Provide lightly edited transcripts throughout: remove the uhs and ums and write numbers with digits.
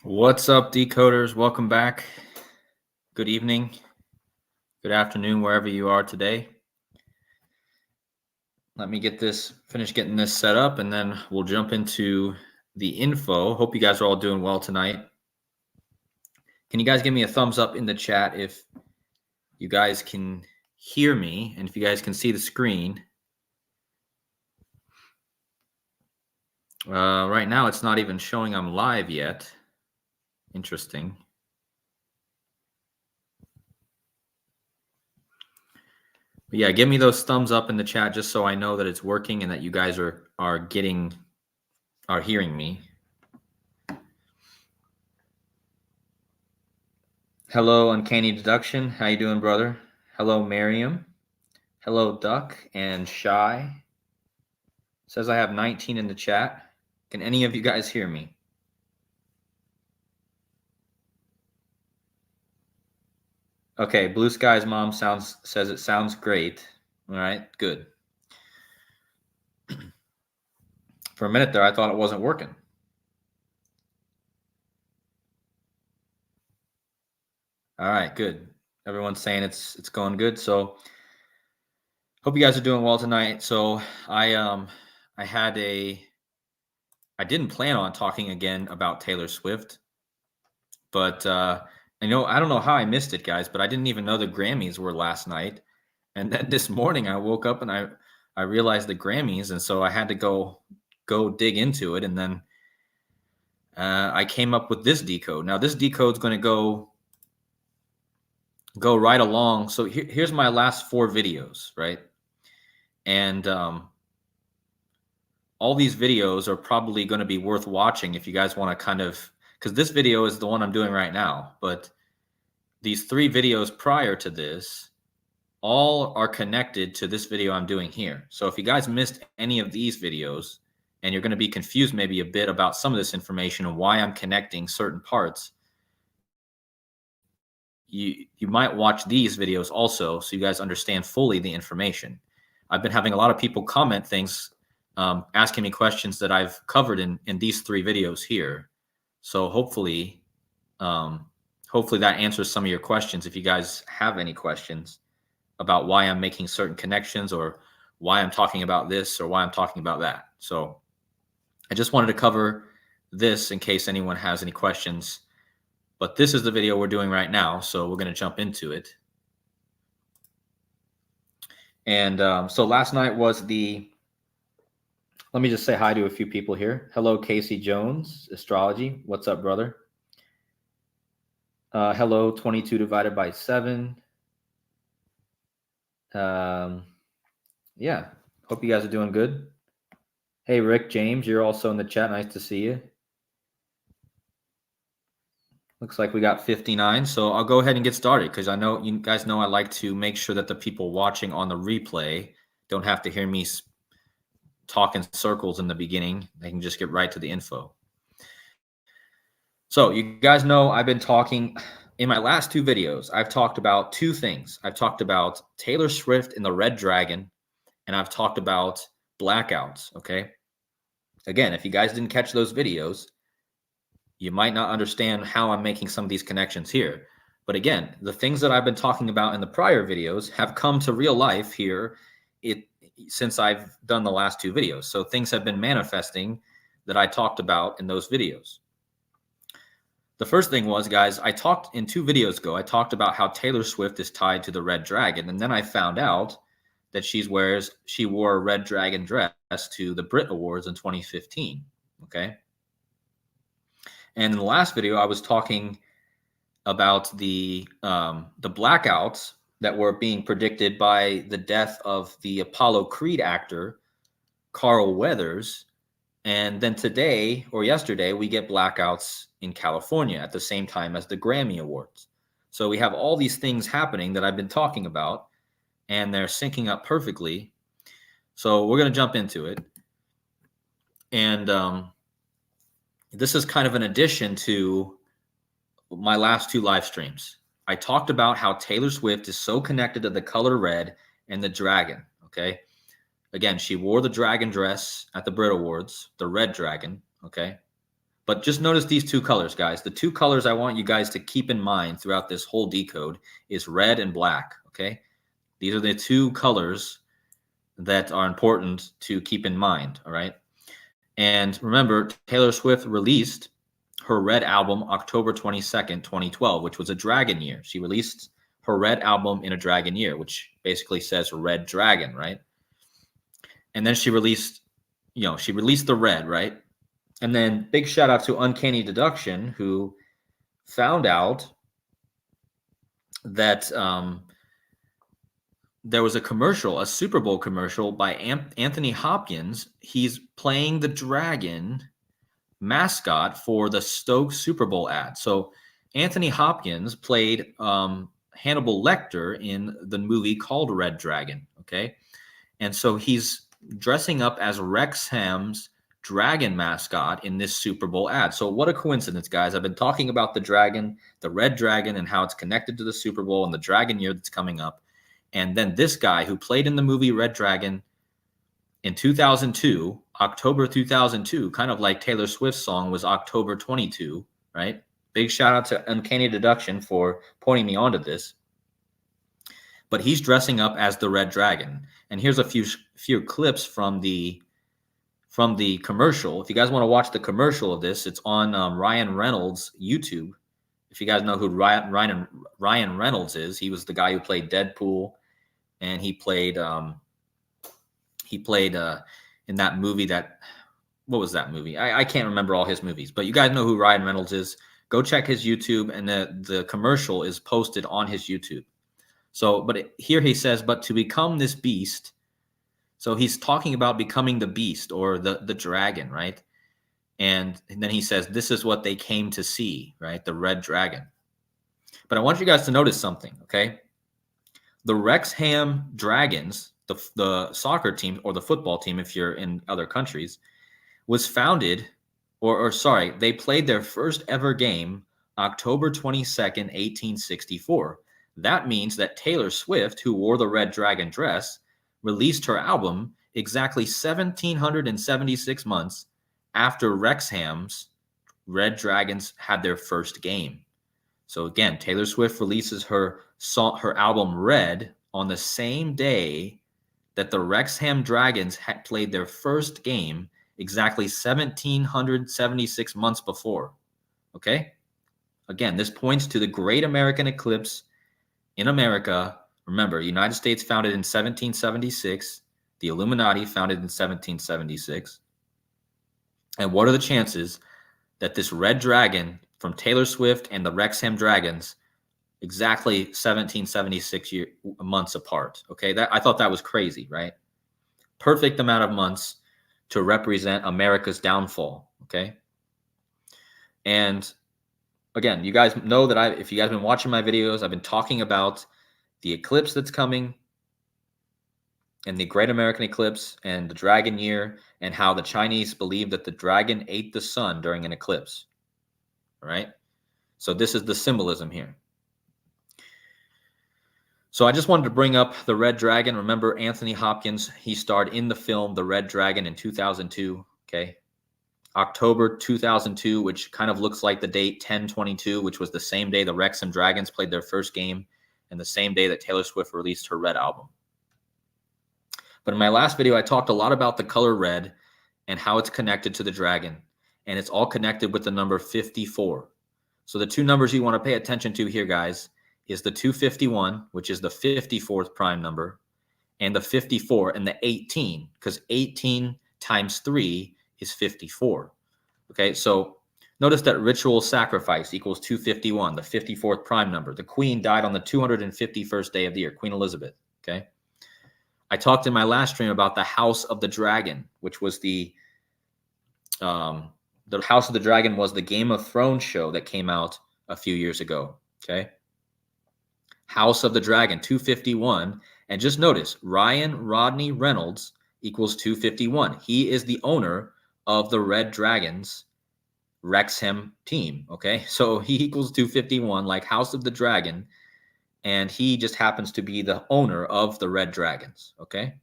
What's up, decoders? Welcome back. Good evening, good afternoon, wherever you are today. Let me finish getting this set up, and then we'll jump into the info. Hope you guys are all doing well tonight. Can you guys give me a thumbs up in the chat if you guys can hear me and if you guys can see the screen? Right now, it's not even showing I'm live yet. Interesting. But yeah, give me those thumbs up in the chat just so I know that it's working and that you guys are hearing me. Hello, Uncanny Deduction. How you doing, brother? Hello, Miriam. Hello, Duck and Shy. Says I have 19 in the chat. Can any of you guys hear me? Okay, Blue Sky's mom says it sounds great. All right, good. For a minute there, I thought it wasn't working. All right, good. Everyone's saying it's going good. So hope you guys are doing well tonight. So I didn't plan on talking again about Taylor Swift, but I don't know how I missed it, guys, but I didn't even know the Grammys were last night. And then this morning I woke up and I realized the Grammys, and so I had to go dig into it, and then I came up with this decode. Now this decode is going to go right along. So here's my last 4 videos, right? And all these videos are probably going to be worth watching if you guys want to because this video is the one I'm doing right now, but these 3 videos prior to this all are connected to this video I'm doing here. So if you guys missed any of these videos and you're going to be confused maybe a bit about some of this information and why I'm connecting certain parts, you might watch these videos also so you guys understand fully the information. I've been having a lot of people comment things, asking me questions that I've covered in these 3 videos here. So hopefully that answers some of your questions if you guys have any questions about why I'm making certain connections or why I'm talking about this or why I'm talking about that. So I just wanted to cover this in case anyone has any questions. But this is the video we're doing right now, so we're going to jump into it. And so last night was let me just say hi to a few people here. Hello, Casey Jones, Astrology. What's up, brother? Hello, 22 divided by 7. Yeah, hope you guys are doing good. Hey, Rick James, you're also in the chat. Nice to see you. Looks like we got 59, so I'll go ahead and get started because I know you guys know I like to make sure that the people watching on the replay don't have to hear me talk in circles in the beginning. They can just get right to the info. So you guys know I've been talking in my last 2 videos. I've talked about 2 things. I've talked about Taylor Swift and the Red Dragon, and I've talked about Blackouts. Okay. Again, if you guys didn't catch those videos, you might not understand how I'm making some of these connections here. But again, the things that I've been talking about in the prior videos have come to real life here since I've done the last 2 videos. So things have been manifesting that I talked about in those videos. The first thing was, guys, I talked in 2 videos ago, I talked about how Taylor Swift is tied to the Red Dragon. And then I found out that she wore a Red Dragon dress to the Brit Awards in 2015. Okay. And in the last video, I was talking about the blackouts that were being predicted by the death of the Apollo Creed actor, Carl Weathers. And then today or yesterday, we get blackouts in California at the same time as the Grammy Awards. So we have all these things happening that I've been talking about, and they're syncing up perfectly. So we're going to jump into it. And this is kind of an addition to my last 2 live streams. I talked about how Taylor Swift is so connected to the color red and the dragon. Okay. Again, she wore the dragon dress at the Brit Awards, the Red Dragon. Okay. But just notice these two colors, guys. The two colors I want you guys to keep in mind throughout this whole decode is red and black, okay? These are the two colors that are important to keep in mind, all right? And remember, Taylor Swift released her Red album October 22nd, 2012, which was a dragon year. She released her Red album in a dragon year, which basically says Red Dragon, right? And then she released the Red, right? And then big shout out to Uncanny Deduction, who found out that there was a commercial, a Super Bowl commercial by Anthony Hopkins. He's playing the dragon mascot for the Stoke Super Bowl ad. So Anthony Hopkins played Hannibal Lecter in the movie called Red Dragon, okay? And so he's dressing up as Wrexham's dragon mascot in this Super Bowl ad. So what a coincidence, guys. I've been talking about the dragon, the Red Dragon, and how it's connected to the Super Bowl and the dragon year that's coming up. And then this guy who played in the movie Red Dragon in 2002, October 2002, kind of like Taylor Swift's song was October 22, right? Big shout out to Uncanny Deduction for pointing me onto this. But he's dressing up as the Red Dragon. And here's a few clips from the commercial. If you guys want to watch the commercial of this, it's on Ryan Reynolds' YouTube. If you guys know who Ryan Reynolds is, he was the guy who played Deadpool, and he played in that movie what was that movie? I can't remember all his movies, but you guys know who Ryan Reynolds is. Go check his YouTube, and the commercial is posted on his YouTube. So, but here he says, but to become this beast. So he's talking about becoming the beast or the dragon, right? And then he says, this is what they came to see, right? The Red Dragon. But I want you guys to notice something, okay? The Wrexham Dragons, the soccer team or the football team, if you're in other countries, was founded, they played their first ever game October 22nd, 1864. That means that Taylor Swift, who wore the Red Dragon dress, released her album exactly 1,776 months after Wrexham's Red Dragons had their first game. So again, Taylor Swift releases her album Red on the same day that the Wrexham Dragons had played their first game exactly 1,776 months before. Okay? Again, this points to the Great American Eclipse in America. Remember, United States founded in 1776, the Illuminati founded in 1776. And what are the chances that this Red Dragon from Taylor Swift and the Wrexham Dragons exactly 1776 months apart? Okay, I thought that was crazy, right? Perfect amount of months to represent America's downfall, okay? And again, you guys know that if you guys have been watching my videos, I've been talking about the eclipse that's coming and the Great American Eclipse and the dragon year and how the Chinese believe that the dragon ate the sun during an eclipse. All right? So this is the symbolism here. So I just wanted to bring up the Red Dragon. Remember Anthony Hopkins, he starred in the film The Red Dragon in 2002, okay? October 2002, which kind of looks like the date 10/22, which was the same day the Wrexham Dragons played their first game and the same day that Taylor Swift released her Red album. But in my last video, I talked a lot about the color red and how it's connected to the dragon. And it's all connected with the number 54. So the two numbers you want to pay attention to here, guys, is the 251, which is the 54th prime number, and the 54 and the 18, because 18 times 3 is 54. Okay, so notice that ritual sacrifice equals 251, the 54th prime number. The queen died on the 251st day of the year, Queen Elizabeth. Okay, I talked in my last stream about the House of the Dragon, which was the House of the Dragon was the Game of Thrones show that came out a few years ago. Okay, House of the Dragon, 251. And just notice, Ryan Rodney Reynolds equals 251. He is the owner of the Red Dragons Wrexham team. Okay, so he equals 251, like House of the Dragon, and he just happens to be the owner of the Red Dragons. Okay,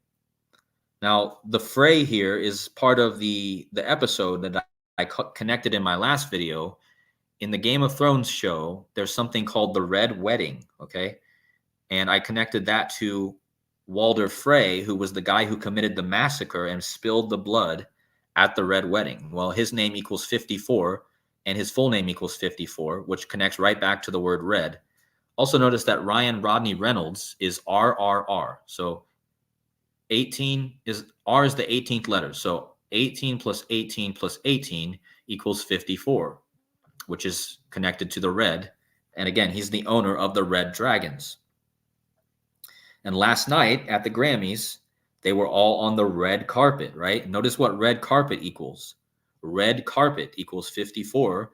now the fray here is part of the episode that connected in my last video. In the Game of Thrones show, there's something called the Red Wedding, okay? And I connected that to Walder Frey, who was the guy who committed the massacre and spilled the blood at the Red Wedding. Well, his name equals 54, and his full name equals 54, which connects right back to the word red. Also notice that Ryan Rodney Reynolds is RRR. So 18 is, R is the 18th letter. So 18 plus 18 plus 18 equals 54, which is connected to the red. And again, he's the owner of the Red Dragons. And last night at the Grammys, they were all on the red carpet, right? Notice what red carpet equals. Red carpet equals 54,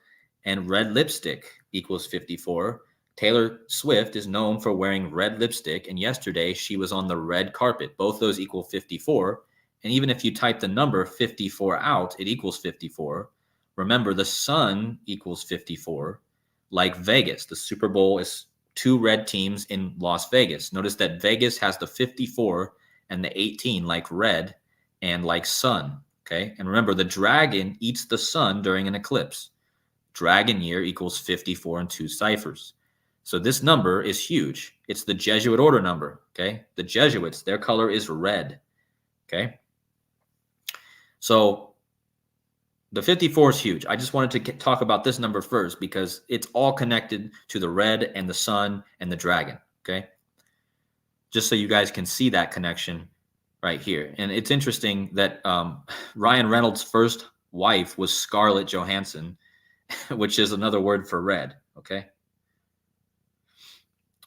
and red lipstick equals 54. Taylor Swift is known for wearing red lipstick, and yesterday she was on the red carpet. Both those equal 54. And even if you type the number 54 out, it equals 54. Remember, the sun equals 54. Like Vegas, the Super Bowl is 2 red teams in Las Vegas. Notice that Vegas has the 54 and the 18 like red and like sun, okay? And remember, the dragon eats the sun during an eclipse. Dragon year equals 54 and 2 ciphers. So this number is huge. It's the Jesuit order number, okay? The Jesuits, their color is red, okay? So the 54 is huge. I just wanted to talk about this number first because it's all connected to the red and the sun and the dragon, okay? Just so you guys can see that connection right here. And it's interesting that Ryan Reynolds' first wife was Scarlett Johansson, which is another word for red, okay?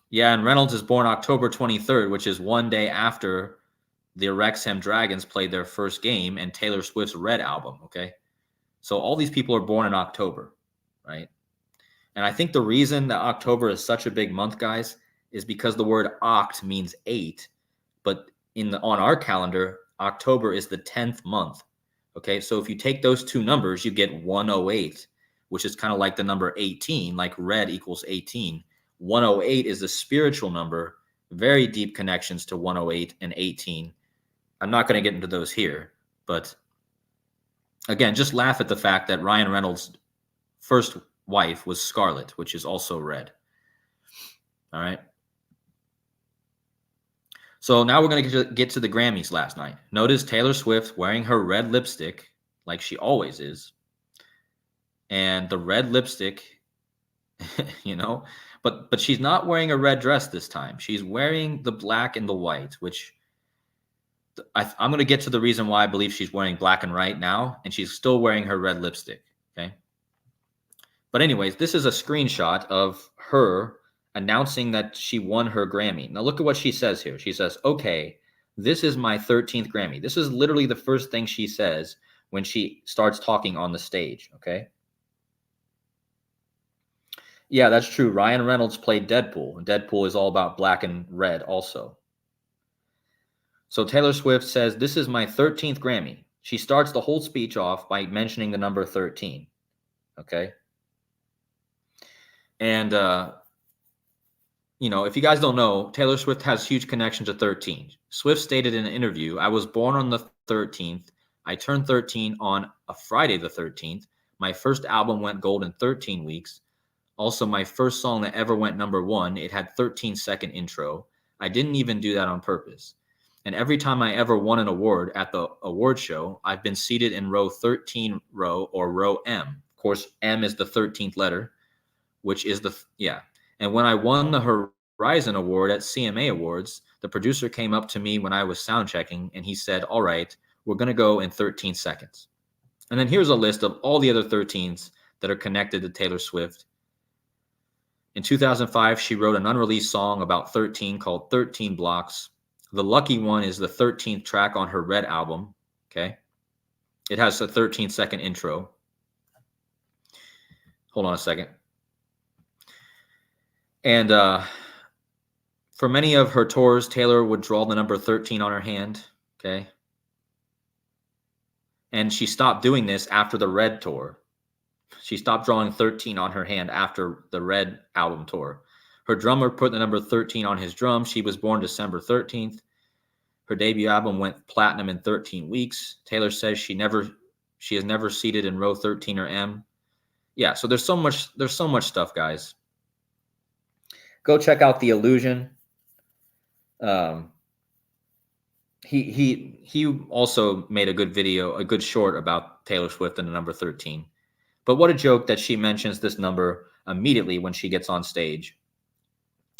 Yeah, and Reynolds is born October 23rd, which is one day after the Wrexham Dragons played their first game and Taylor Swift's Red album, okay? So all these people are born in October, right? And I think the reason that October is such a big month, guys, is because the word oct means 8, but on our calendar, October is the 10th month, okay? So if you take those two numbers, you get 108, which is kind of like the number 18, like red equals 18. 108 is the spiritual number, very deep connections to 108 and 18. I'm not going to get into those here, but again, just laugh at the fact that Ryan Reynolds' first wife was Scarlett, which is also red. All right. So now we're going to get to the Grammys last night. Notice Taylor Swift wearing her red lipstick like she always is. And the red lipstick, you know, but she's not wearing a red dress this time. She's wearing the black and the white, which I'm going to get to the reason why I believe she's wearing black and white now, and she's still wearing her red lipstick, okay? But anyways, this is a screenshot of her announcing that she won her Grammy. Now look at what she says here. She says, okay, this is my 13th Grammy. This is literally the first thing she says when she starts talking on the stage, okay? Yeah, that's true. Ryan Reynolds played Deadpool, and Deadpool is all about black and red also. So Taylor Swift says, this is my 13th Grammy. She starts the whole speech off by mentioning the number 13, okay? And, you know, if you guys don't know, Taylor Swift has huge connection to 13. Swift stated in an interview, I was born on the 13th. I turned 13 on a Friday the 13th. My first album went gold in 13 weeks. Also, my first song that ever went =1, it had 13-second intro. I didn't even do that on purpose. And every time I ever won an award at the award show, I've been seated in row 13 or row M. Of course, M is the 13th letter, which is And when I won the Horizon Award at CMA Awards, the producer came up to me when I was sound checking and he said, all right, we're going to go in 13 seconds. And then here's a list of all the other 13s that are connected to Taylor Swift. In 2005, she wrote an unreleased song about 13 called 13 Blocks. The lucky one is the 13th track on her Red album, okay? It has a 13-second intro. Hold on a second. And for many of her tours, Taylor would draw the number 13 on her hand, okay? And she stopped doing this after the Red tour. She stopped drawing 13 on her hand after the Red album tour. Her drummer put the number 13 on his drum. She was born December 13th. Her debut album went platinum in 13 weeks. Taylor says she She is never seated in row 13 or M. Yeah, so there's so much stuff, guys. Go check out The Illusion. He also made a good video, a good short about Taylor Swift and the number 13. But what a joke that she mentions this number immediately when she gets on stage.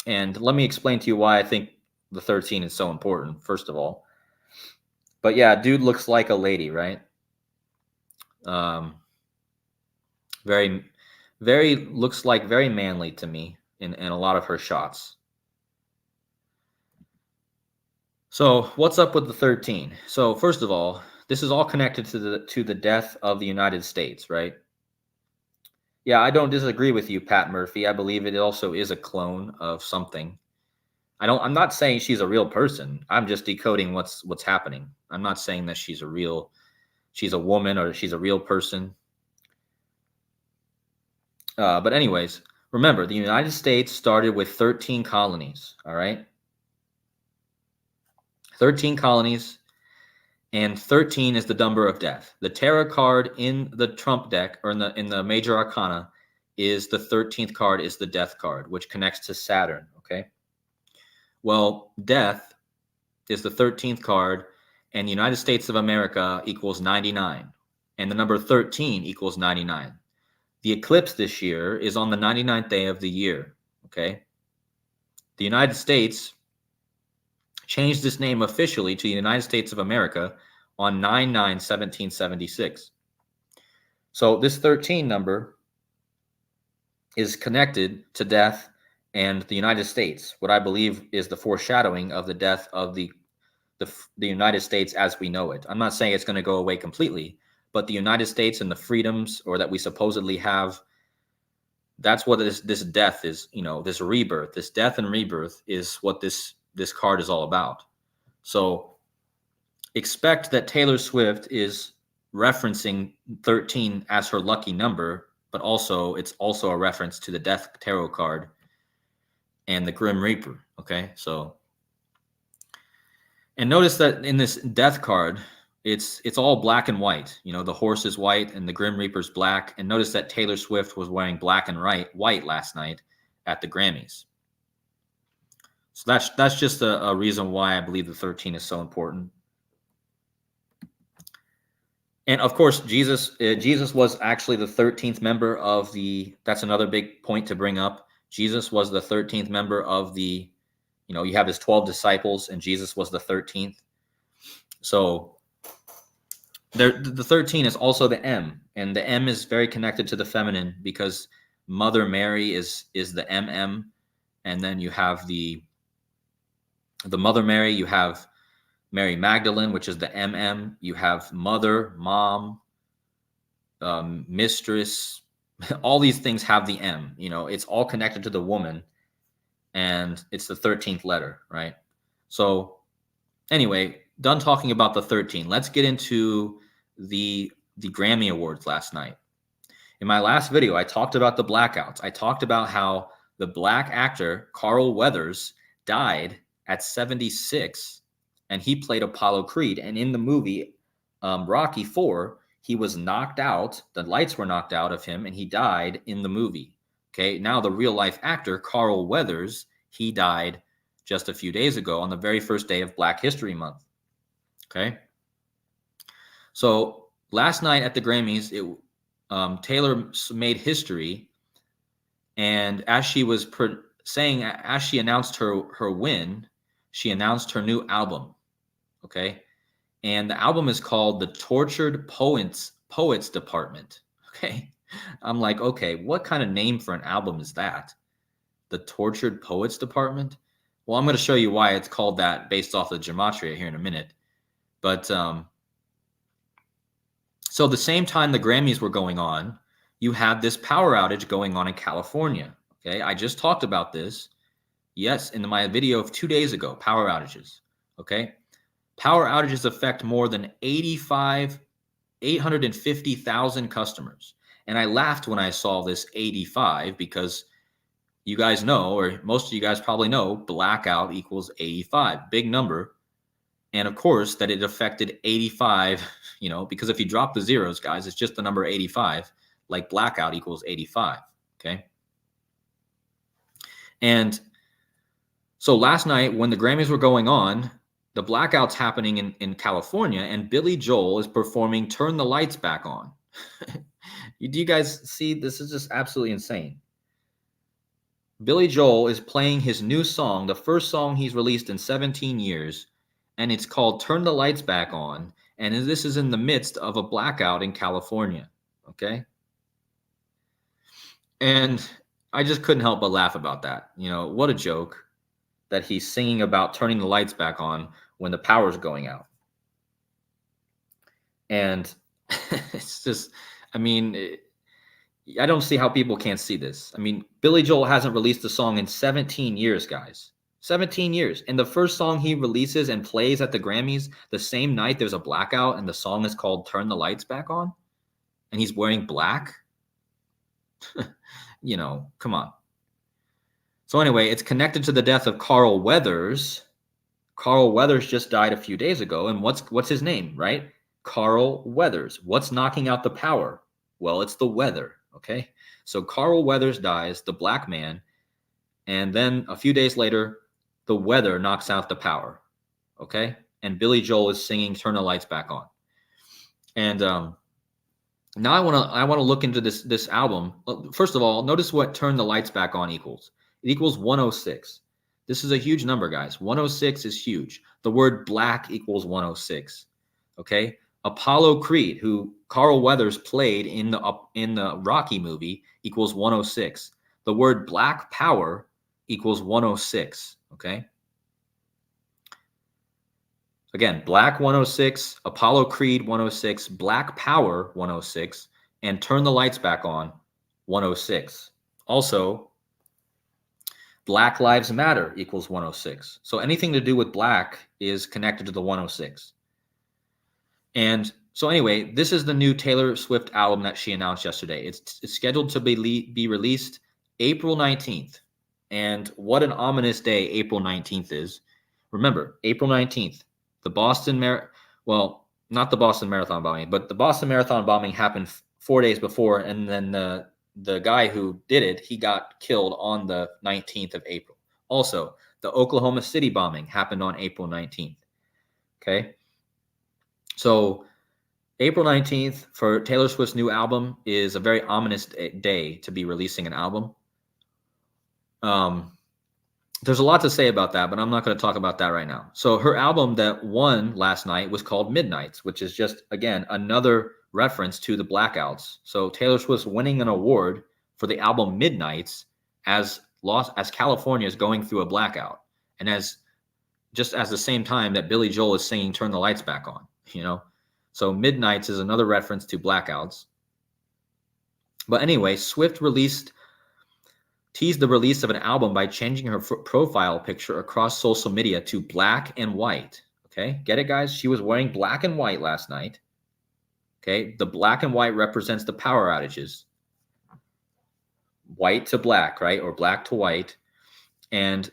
And let me explain to you why I think the 13 is so important, first of all. But yeah, dude looks like a lady, right? Very, very looks like very manly to me in a lot of her shots. So what's up with the 13? So first of all, this is all connected to the death of the United States, right? Yeah, I don't disagree with you, Pat Murphy. I believe it also is a clone of something. I'm not saying she's a real person. I'm just decoding what's happening. I'm not saying that she's a woman or she's a real person. But anyways, remember, the United States started with 13 colonies, all right? 13 colonies, and 13 is the number of death. The tarot card in the Trump deck, or in the major arcana, is the 13th card, is the death card, which connects to Saturn, okay? Well, death is the 13th card, and the United States of America equals 99, and the number 13 equals 99. The eclipse this year is on the 99th day of the year, okay? The United States changed this name officially to the United States of America on 9/9/1776. So this 13 number is connected to death and the United States, what I believe is the foreshadowing of the death of the United States as we know it. I'm not saying it's going to go away completely, but the United States and the freedoms or that we supposedly have, that's what this death is, this rebirth, this death and rebirth is what this card is all about. So expect that Taylor Swift is referencing 13 as her lucky number, but it's also a reference to the Death Tarot card and the Grim Reaper, okay? So, and notice that in this Death card, it's all black and white. The horse is white and the Grim Reaper's black. And notice that Taylor Swift was wearing black and white last night at the Grammys. So that's just a reason why I believe the 13 is so important. And of course, Jesus was actually the 13th member of that's another big point to bring up. Jesus was the 13th member of you have his 12 disciples and Jesus was the 13th. So the 13 is also the M, and the M is very connected to the feminine because Mother Mary is the MM, and then you have the Mother Mary, you have Mary Magdalene, which is the MM. You have mother, mom, mistress. All these things have the M. It's all connected to the woman, and it's the 13th letter, right? So anyway, done talking about the 13. Let's get into the Grammy Awards last night. In my last video, I talked about the Blackouts. I talked about how the black actor Carl Weathers died at 76. And he played Apollo Creed. And in the movie Rocky IV, he was knocked out. The lights were knocked out of him, and he died in the movie. Okay, now the real-life actor, Carl Weathers, he died just a few days ago on the very first day of Black History Month. Okay, so last night at the Grammys, Taylor made history. And as she was as she announced her win, she announced her new album. Okay. And the album is called The Tortured Poets Department. Okay. I'm like, okay, what kind of name for an album is that? The Tortured Poets Department? Well, I'm going to show you why it's called that based off of gematria here in a minute. But so the same time the Grammys were going on, you had this power outage going on in California. Okay. I just talked about this. Yes. In my video of 2 days ago, power outages. Okay. Power outages affect more than 850,000 customers. And I laughed when I saw this 85 because you guys know, or most of you guys probably know, blackout equals 85, big number. And of course, that it affected 85, because if you drop the zeros, guys, it's just the number 85, like blackout equals 85, okay? And so last night when the Grammys were going on, the blackout's happening in California, and Billy Joel is performing Turn the Lights Back On. Do you guys see? This is just absolutely insane. Billy Joel is playing his new song, the first song he's released in 17 years, and it's called Turn the Lights Back On, and this is in the midst of a blackout in California, okay? And I just couldn't help but laugh about that. What a joke that he's singing about turning the lights back on when the power's going out. And it's just, I don't see how people can't see this. Billy Joel hasn't released a song in 17 years, guys. 17 years. And the first song he releases and plays at the Grammys, the same night there's a blackout, and the song is called Turn the Lights Back On, and he's wearing black. Come on. So anyway, it's connected to the death of Carl Weathers. Carl Weathers just died a few days ago, and what's his name, right? Carl Weathers. What's knocking out the power? Well, it's the weather, okay? So Carl Weathers dies, the black man, and then a few days later, the weather knocks out the power, okay? And Billy Joel is singing Turn the Lights Back On. And now I want to look into this album. First of all, notice what Turn the Lights Back On equals. It equals 106. This is a huge number, guys. 106 is huge. The word black equals 106, okay? Apollo Creed, who Carl Weathers played in the Rocky movie, equals 106. The word black power equals 106, okay? Again, black 106, Apollo Creed 106, black power 106, and Turn the Lights Back On 106. Also, Black Lives Matter equals 106. So anything to do with black is connected to the 106. And so anyway, this is the new Taylor Swift album that she announced yesterday. It's scheduled to be released April 19th. And what an ominous day April 19th is. Remember, April 19th, the not the Boston Marathon bombing, but the Boston Marathon bombing happened 4 days before, and then the guy who did it, he got killed on the 19th of April. Also, the Oklahoma City bombing happened on April 19th. Okay? So April 19th for Taylor Swift's new album is a very ominous day to be releasing an album. There's a lot to say about that, but I'm not going to talk about that right now. So her album that won last night was called Midnights, which is just, again, another reference to the Blackouts. So Taylor Swift's winning an award for the album Midnights as California is going through a blackout, and as the same time that Billy Joel is singing Turn the Lights Back On, So Midnights is another reference to Blackouts. But anyway, Swift teased the release of an album by changing her profile picture across social media to black and white. Okay, get it, guys? She was wearing black and white last night. Okay, the black and white represents the power outages. White to black, right? Or black to white. And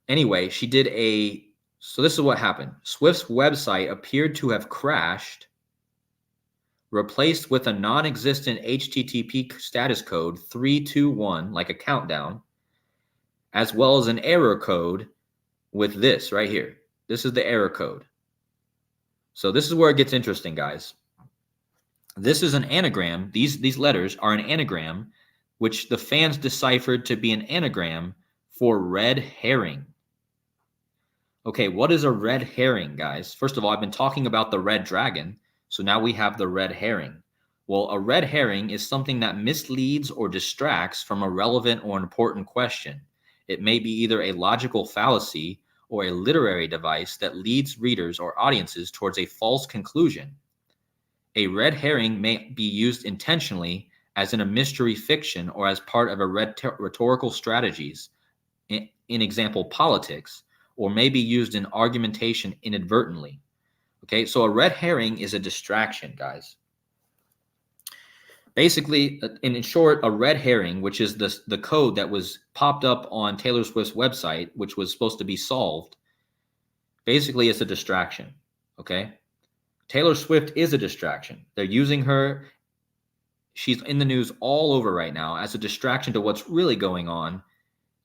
anyway, she did so this is what happened. Swift's website appeared to have crashed, replaced with a non-existent HTTP status code 321, like a countdown, as well as an error code with this right here. This is the error code. So this is where it gets interesting, guys. This is an anagram. These letters are an anagram, which the fans deciphered to be an anagram for red herring. Okay, what is a red herring, guys? First of all, I've been talking about the red dragon, so now we have the red herring. Well, a red herring is something that misleads or distracts from a relevant or important question. It may be either a logical fallacy or a literary device that leads readers or audiences towards a false conclusion. A red herring may be used intentionally as in a mystery fiction or as part of a rhetorical strategies, in example, politics, or may be used in argumentation inadvertently. Okay, so a red herring is a distraction, guys. Basically, in short, a red herring, which is the code that was popped up on Taylor Swift's website, which was supposed to be solved, Basically, it's a distraction, okay? Taylor Swift is a distraction. They're using her. She's in the news all over right now as a distraction to what's really going on.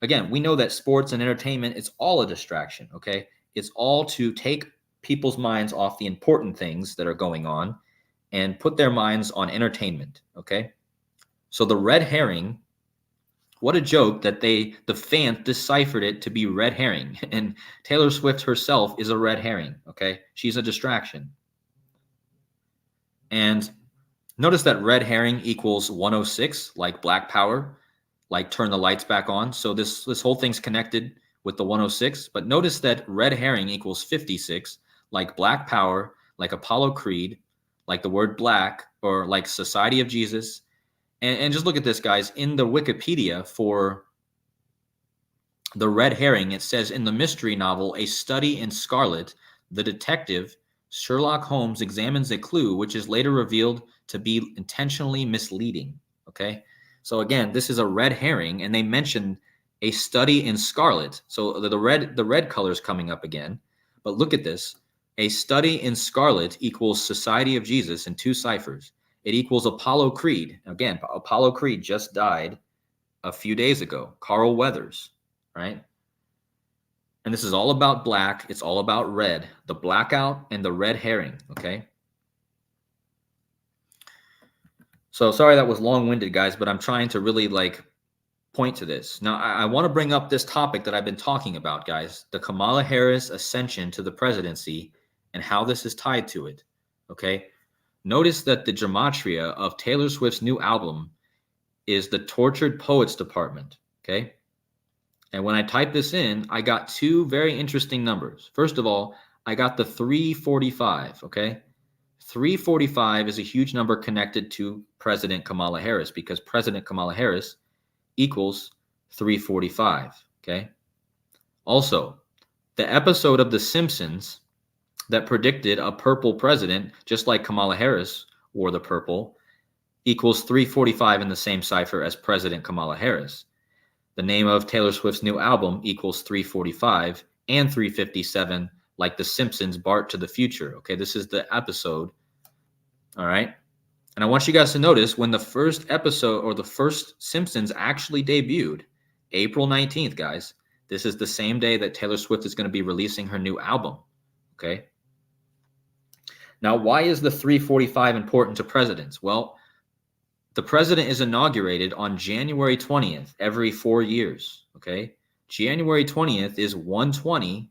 Again, we know that sports and entertainment is all a distraction, okay? It's all to take people's minds off the important things that are going on and put their minds on entertainment, okay? So the red herring, what a joke that the fans deciphered it to be red herring. And Taylor Swift herself is a red herring, okay? She's a distraction. And notice that red herring equals 106, like Black Power, like turn the lights back on. So this whole thing's connected with the 106. But notice that red herring equals 56, like Black Power, like Apollo Creed, like the word black, or like Society of Jesus. And just look at this, guys. In the Wikipedia for the red herring, it says in the mystery novel, A Study in Scarlet, the detective Sherlock Holmes examines a clue which is later revealed to be intentionally misleading. Okay. So again, this is a red herring, and they mention A Study in Scarlet. So the red color is coming up again. But look at this. A Study in Scarlet equals Society of Jesus in 2 ciphers. It equals Apollo Creed. Again, Apollo Creed just died a few days ago. Carl Weathers, right? And this is all about black. It's all about red. The blackout and the red herring, okay? So sorry that was long-winded, guys, but I'm trying to really point to this. Now, I want to bring up this topic that I've been talking about, guys, the Kamala Harris ascension to the presidency and how this is tied to it, okay? Notice that the gematria of Taylor Swift's new album is the Tortured Poets Department, okay? And when I type this in, I got 2 very interesting numbers. First of all, I got the 345, okay? 345 is a huge number connected to President Kamala Harris because President Kamala Harris equals 345, okay? Also, the episode of The Simpsons that predicted a purple president, just like Kamala Harris wore the purple, equals 345 in the same cipher as President Kamala Harris. The name of Taylor Swift's new album equals 345 and 357, like The Simpsons Bart to the Future. Okay, this is the episode. All right. And I want you guys to notice when the first episode or the first Simpsons actually debuted, April 19th, guys, this is the same day that Taylor Swift is going to be releasing her new album. Okay. Now, why is the 345 important to presidents? Well, the president is inaugurated on January 20th every 4 years, okay? January 20th is 120,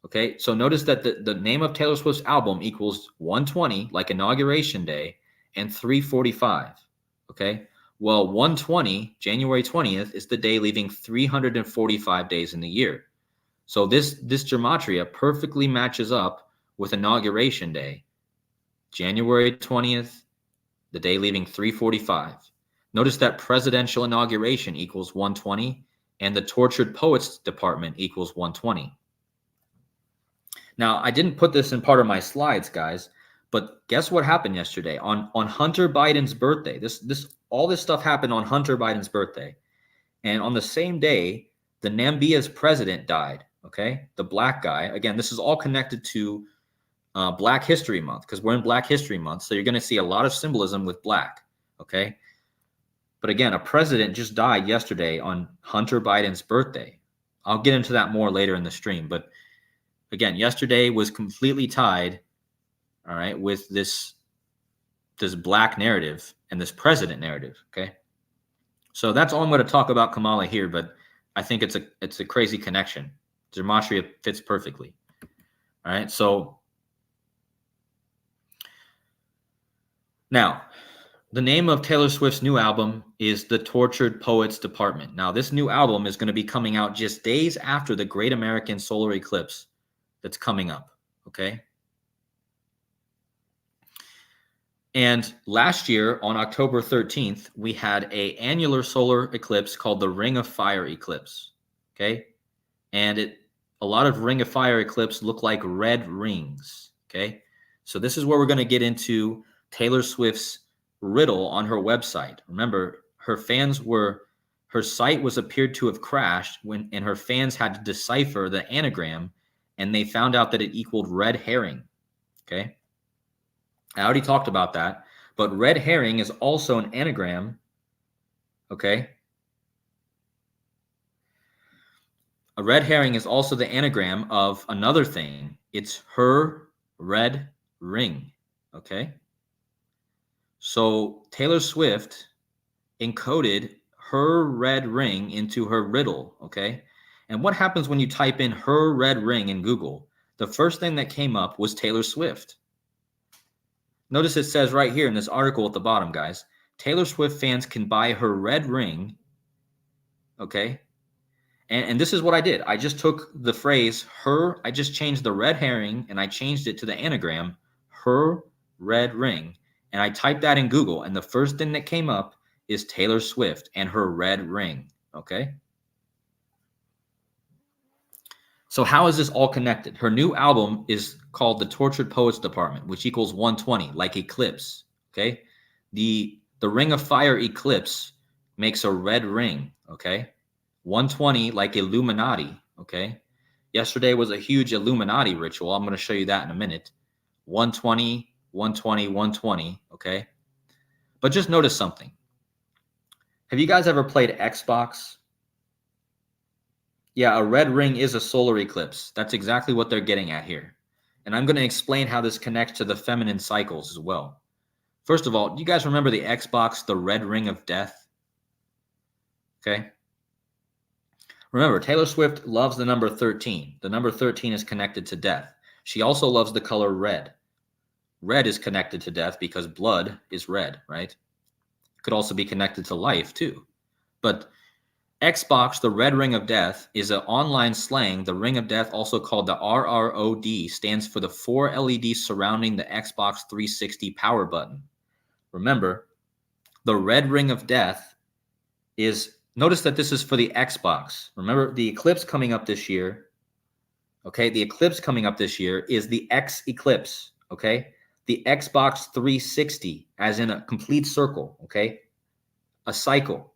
okay? So notice that the name of Taylor Swift's album equals 120, like Inauguration Day, and 345, okay? Well, 120, January 20th, is the day leaving 345 days in the year. So this gematria perfectly matches up with Inauguration Day, January 20th, the day leaving 345. Notice that presidential inauguration equals 120 and the Tortured Poets Department equals 120. Now, I didn't put this in part of my slides, guys, but guess what happened yesterday on Hunter Biden's birthday? All this stuff happened on Hunter Biden's birthday. And on the same day, the Namibia's president died, okay? The black guy. Again, this is all connected to Black History Month, because we're in Black History Month, so you're going to see a lot of symbolism with black, okay? But again, a president just died yesterday on Hunter Biden's birthday. I'll get into that more later in the stream, but again, yesterday was completely tied, all right, with this black narrative and this president narrative, okay? So that's all I'm going to talk about Kamala here, but I think it's a crazy connection. Gematria fits perfectly, all right? So now, the name of Taylor Swift's new album is The Tortured Poets Department. Now, this new album is going to be coming out just days after the Great American Solar Eclipse that's coming up, okay? And last year, on October 13th, we had an annular solar eclipse called the Ring of Fire eclipse, okay? And a lot of Ring of Fire eclipse look like red rings, okay? So this is where we're going to get into Taylor Swift's riddle on her website. Remember, her site was appeared to have crashed and her fans had to decipher the anagram and they found out that it equaled red herring. Okay. I already talked about that, but red herring is also an anagram. Okay. A red herring is also the anagram of another thing. It's her red ring. Okay. So Taylor Swift encoded her red ring into her riddle. Okay. And what happens when you type in her red ring in Google? The first thing that came up was Taylor Swift. Notice it says right here in this article at the bottom, guys, Taylor Swift fans can buy her red ring. Okay. And this is what I did. I just took the phrase her, I just changed the red herring and I changed it to the anagram, her red ring. And I typed that in Google. And the first thing that came up is Taylor Swift and her red ring. Okay. So how is this all connected? Her new album is called The Tortured Poets Department, which equals 120, like eclipse. Okay. The Ring of Fire eclipse makes a red ring. Okay. 120 like Illuminati, okay? Yesterday was a huge Illuminati ritual. I'm going to show you that in a minute. 120, 120, 120, okay? But just notice something. Have you guys ever played Xbox? Yeah, a red ring is a solar eclipse. That's exactly what they're getting at here. And I'm going to explain how this connects to the feminine cycles as well. First of all, do you guys remember the Xbox, the red ring of death? Okay? Remember, Taylor Swift loves the number 13. The number 13 is connected to death. She also loves the color red. Red is connected to death because blood is red, right? It could also be connected to life too. But Xbox, the red ring of death, is an online slang. The ring of death, also called the RROD, stands for the 4 LEDs surrounding the Xbox 360 power button. Remember, the red ring of death is... Notice that this is for the Xbox. Remember, the eclipse coming up this year, okay? The eclipse coming up this year is the X eclipse, okay? The Xbox 360, as in a complete circle, okay? A cycle.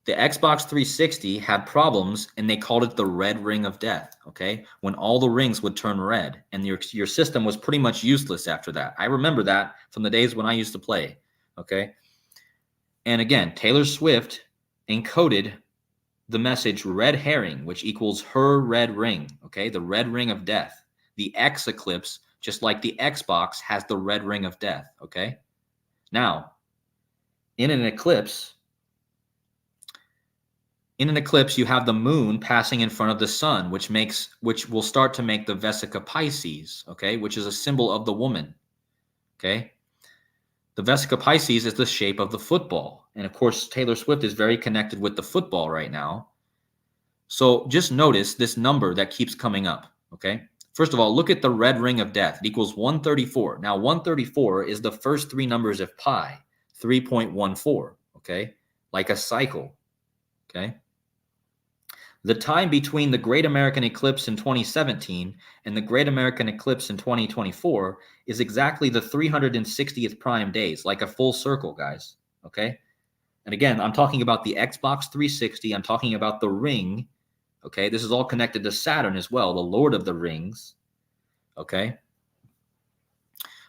The Xbox 360 had problems, and they called it the red ring of death, okay? When all the rings would turn red, and your system was pretty much useless after that. I remember that from the days when I used to play, okay? And again, Taylor Swift encoded the message red herring, which equals her red ring, okay? The red ring of death. The X eclipse, just like the Xbox, has the red ring of death, okay? Now, in an eclipse, you have the moon passing in front of the sun, which will start to make the Vesica Pisces, okay? Which is a symbol of the woman, okay? The Vesica Pisces is the shape of the football. And of course, Taylor Swift is very connected with the football right now. So just notice this number that keeps coming up, okay? First of all, look at the red ring of death. It equals 134. Now, 134 is the first three numbers of pi, 3.14, okay? Like a cycle, okay? The time between the Great American Eclipse in 2017 and the Great American Eclipse in 2024 is exactly the 360th prime days, like a full circle, guys, okay? And again, I'm talking about the Xbox 360. I'm talking about the ring, okay? This is all connected to Saturn as well, the Lord of the Rings, okay?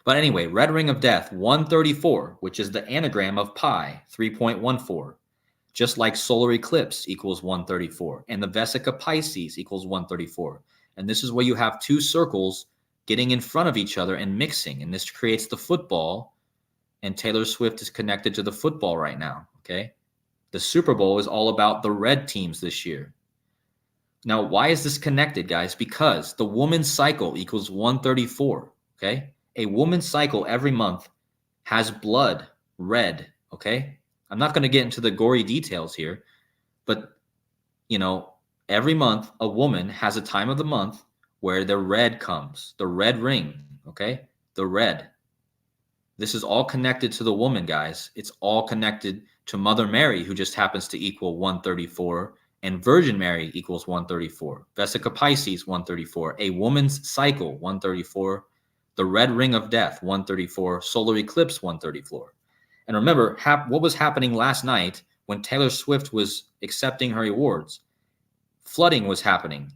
But anyway, red ring of death, 134, which is the anagram of pi, 3.14. Just like solar eclipse equals 134, and the Vesica Pisces equals 134. And this is where you have two circles getting in front of each other and mixing, and this creates the football, and Taylor Swift is connected to the football right now, okay? The Super Bowl is all about the red teams this year. Now, why is this connected, guys? Because the woman's cycle equals 134, okay? A woman's cycle every month has blood red, okay? I'm not going to get into the gory details here, but, you know, every month a woman has a time of the month where the red comes, the red ring, okay? The red. This is all connected to the woman, guys. It's all connected to Mother Mary, who just happens to equal 134, and Virgin Mary equals 134. Vesica Pisces, 134. A woman's cycle, 134. The red ring of death, 134. Solar eclipse, 134. And remember, what was happening last night when Taylor Swift was accepting her awards? Flooding was happening.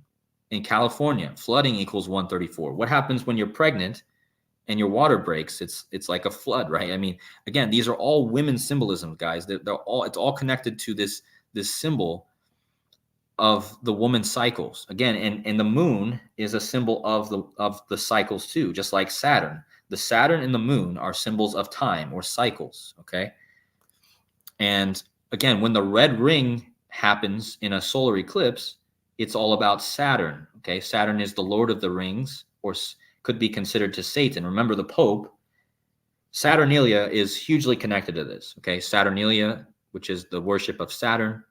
In California, flooding equals 134. What happens when you're pregnant and your water breaks? It's like a flood, right? I mean, again, these are all women's symbolism, guys. It's all connected to this symbol of the woman's cycles. Again, and the moon is a symbol of the cycles too, just like Saturn. The Saturn and the moon are symbols of time or cycles, okay? And again, when the red ring happens in a solar eclipse, it's all about Saturn, okay? Saturn is the Lord of the Rings, or could be considered to Satan. Remember, the Pope, Saturnalia is hugely connected to this, okay? Saturnalia, which is the worship of Saturn.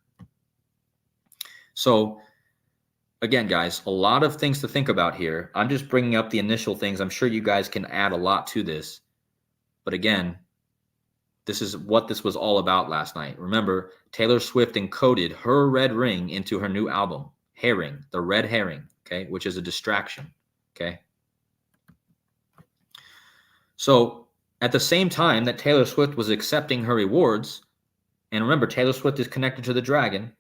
So again, guys, a lot of things to think about here. I'm just bringing up the initial things. I'm sure you guys can add a lot to this. But again, this is what this was all about last night. Remember, Taylor Swift encoded her red ring into her new album, Herring, the red herring, okay, which is a distraction, okay? So at the same time that Taylor Swift was accepting her rewards, and remember, Taylor Swift is connected to the dragon,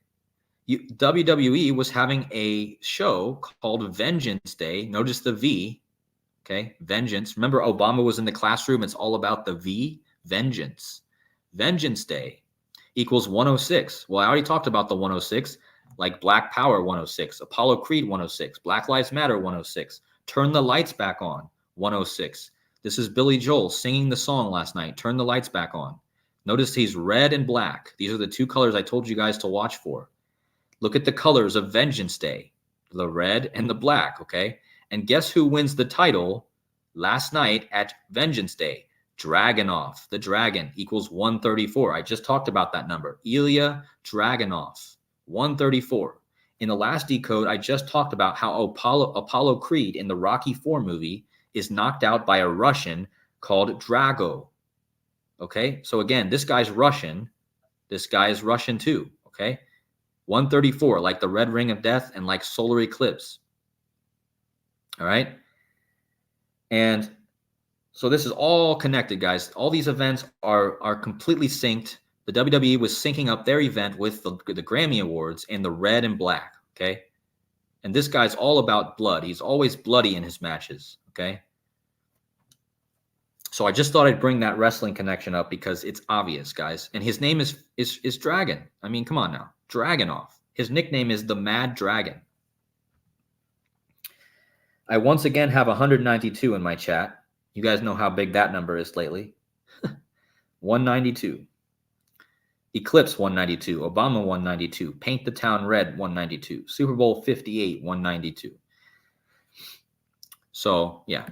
WWE was having a show called Vengeance Day. Notice the V, okay? Vengeance. Remember, Obama was in the classroom. It's all about the V, vengeance. Vengeance Day equals 106. Well, I already talked about the 106, like Black Power 106, Apollo Creed 106, Black Lives Matter 106, Turn the Lights Back On 106. This is Billy Joel singing the song last night, Turn the Lights Back On. Notice he's red and black. These are the two colors I told you guys to watch for. Look at the colors of Vengeance Day, the red and the black, okay? And guess who wins the title last night at Vengeance Day? Dragunov, the dragon, equals 134. I just talked about that number. Ilya Dragunov, 134. In the last Decode, I just talked about how Apollo Creed in the Rocky IV movie is knocked out by a Russian called Drago. Okay? So again, this guy's Russian. This guy is Russian too, okay? 134, like the red ring of death and like solar eclipse. All right? And so this is all connected, guys. All these events are completely synced. The WWE was syncing up their event with the Grammy Awards and the red and black, okay? And this guy's all about blood. He's always bloody in his matches, okay? So I just thought I'd bring that wrestling connection up because it's obvious, guys. And his name is Dragon. I mean, come on now. Dragunov. His nickname is the Mad Dragon. I once again have 192 in my chat. You guys know how big that number is lately. 192. Eclipse 192. Obama 192. Paint the Town Red 192. Super Bowl 58 192. So, yeah.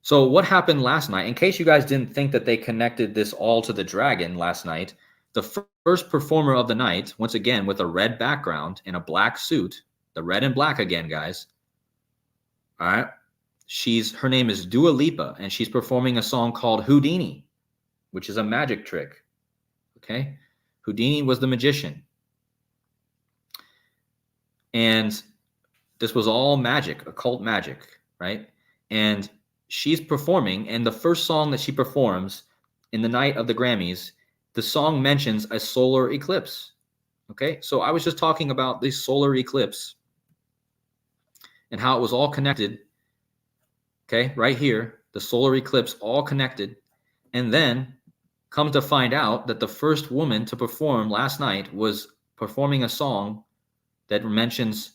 So what happened last night? In case you guys didn't think that they connected this all to the dragon last night, the first performer of the night, once again with a red background and a black suit, the red and black again, guys. All right. Her name is Dua Lipa, and she's performing a song called Houdini, which is a magic trick. Okay. Houdini was the magician. And this was all magic, occult magic, right? And she's performing, and the first song that she performs in the night of the Grammys, the song mentions a solar eclipse. Okay, so I was just talking about this solar eclipse and how it was all connected. Okay, right here, the solar eclipse all connected. And then come to find out that the first woman to perform last night was performing a song that mentions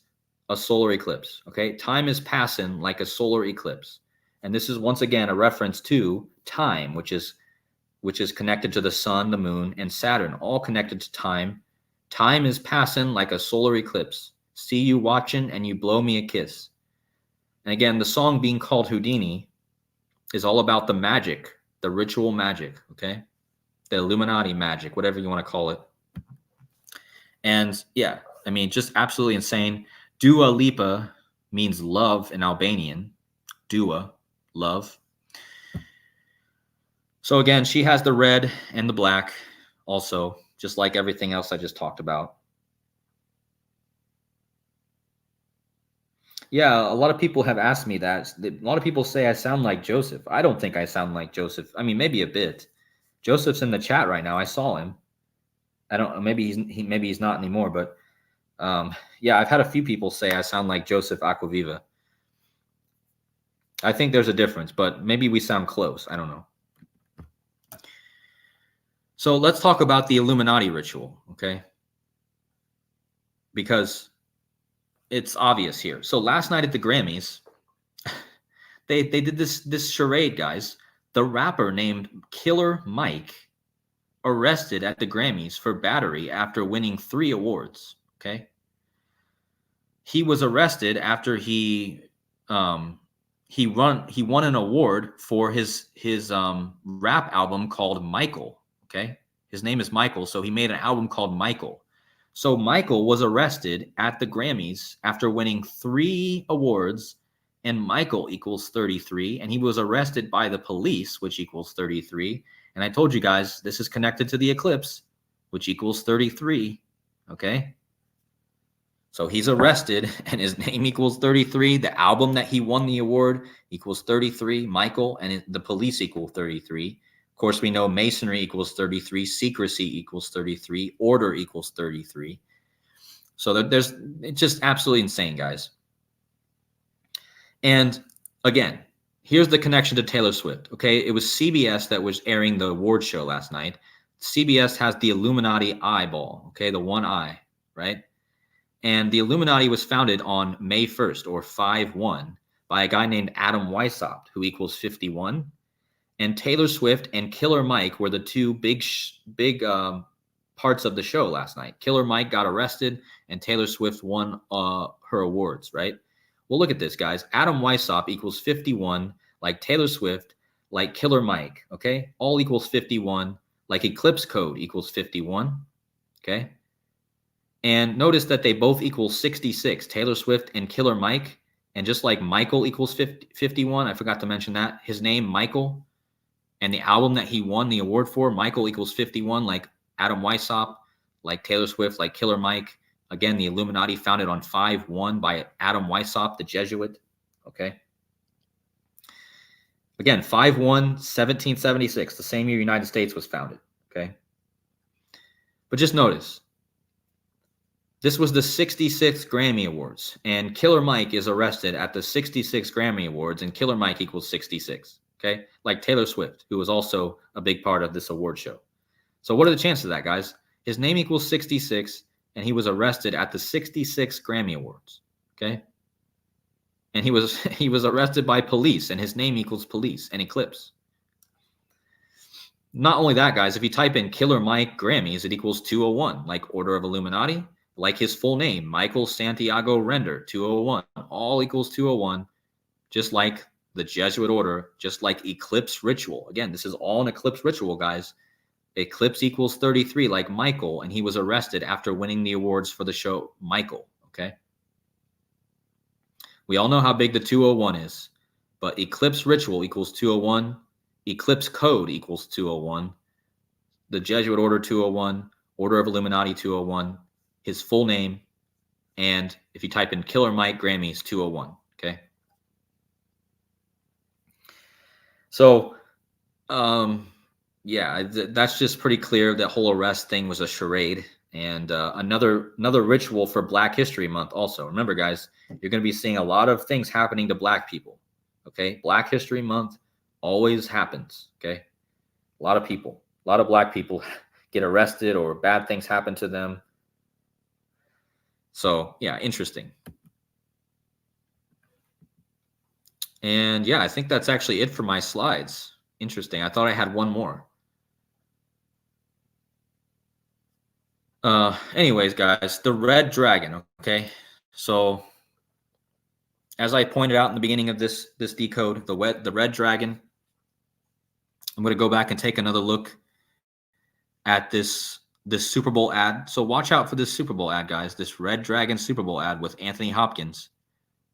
a solar eclipse. Okay, time is passing like a solar eclipse. And this is once again a reference to time, which is connected to the sun, the moon, and Saturn, all connected to time. Time is passing like a solar eclipse. See you watching and you blow me a kiss. And again, the song being called Houdini is all about the magic, the ritual magic, okay? The Illuminati magic, whatever you want to call it. And yeah, I mean, just absolutely insane. Dua Lipa means love in Albanian. Dua, love. So again, she has the red and the black also, just like everything else I just talked about. Yeah, a lot of people have asked me that. A lot of people say I sound like Joseph. I don't think I sound like Joseph. I mean, maybe a bit. Joseph's in the chat right now. I saw him. I don't know. Maybe he's not anymore, but Yeah, I've had a few people say I sound like Joseph Aquaviva. I think there's a difference, but maybe we sound close. I don't know. So let's talk about the Illuminati ritual, okay? Because it's obvious here. So last night at the Grammys, they did this charade, guys. The rapper named Killer Mike arrested at the Grammys for battery after winning 3 awards, okay? He was arrested after he won an award for his rap album called Michael, okay? His name is Michael, so he made an album called Michael. So Michael was arrested at the Grammys after winning 3 awards, and Michael equals 33, and he was arrested by the police, which equals 33. And I told you guys, this is connected to the eclipse, which equals 33, okay? So he's arrested, and his name equals 33. The album that he won the award equals 33, Michael, and the police equal 33. Of course, we know masonry equals 33, secrecy equals 33, order equals 33. So it's just absolutely insane, guys. And again, here's the connection to Taylor Swift, okay? It was CBS that was airing the award show last night. CBS has the Illuminati eyeball, okay? The one eye, right? And the Illuminati was founded on May 1st, or 5/1, by a guy named Adam Weishaupt, who equals 51. And Taylor Swift and Killer Mike were the two big parts of the show last night. Killer Mike got arrested, and Taylor Swift won her awards, right? Well, look at this, guys. Adam Weishaupt equals 51, like Taylor Swift, like Killer Mike, okay? All equals 51, like Eclipse Code equals 51, okay? And notice that they both equal 66, Taylor Swift and Killer Mike. And just like Michael equals 51, I forgot to mention that. His name, Michael, and the album that he won the award for, Michael equals 51, like Adam Weishaupt, like Taylor Swift, like Killer Mike. Again, the Illuminati founded on 5/1 by Adam Weishaupt, the Jesuit. Okay. Again, 5/1, 1776, the same year United States was founded. Okay. But just notice, this was the 66th Grammy Awards, and Killer Mike is arrested at the 66th Grammy Awards, and Killer Mike equals 66. Okay. Like Taylor Swift, who was also a big part of this award show. So what are the chances of that, guys? His name equals 66. And he was arrested at the 66th Grammy Awards, okay? And he was arrested by police, and his name equals police and Eclipse. Not only that, guys, if you type in Killer Mike Grammys, it equals 201, like Order of Illuminati, like his full name, Michael Santiago Render, 201, all equals 201, just like the Jesuit order, just like Eclipse Ritual. Again, this is all an Eclipse Ritual, guys. Eclipse equals 33, like Michael, and he was arrested after winning the awards for the show Michael, okay? We all know how big the 201 is, but Eclipse Ritual equals 201, Eclipse Code equals 201, the Jesuit Order 201, Order of Illuminati 201, his full name, and if you type in Killer Mike Grammys 201, okay? So, yeah, that's just pretty clear. That whole arrest thing was a charade, and another ritual for Black History Month. Also, remember, guys, you're going to be seeing a lot of things happening to Black people. Okay, Black History Month always happens. Okay, a lot of Black people get arrested or bad things happen to them. So yeah, interesting. And yeah, I think that's actually it for my slides. Interesting. I thought I had one more. Anyways, guys, the red dragon, okay? So as I pointed out in the beginning of this decode, the red dragon, I'm going to go back and take another look at this Super Bowl ad. So watch out for this Super Bowl ad, guys, this red dragon Super Bowl ad with Anthony Hopkins,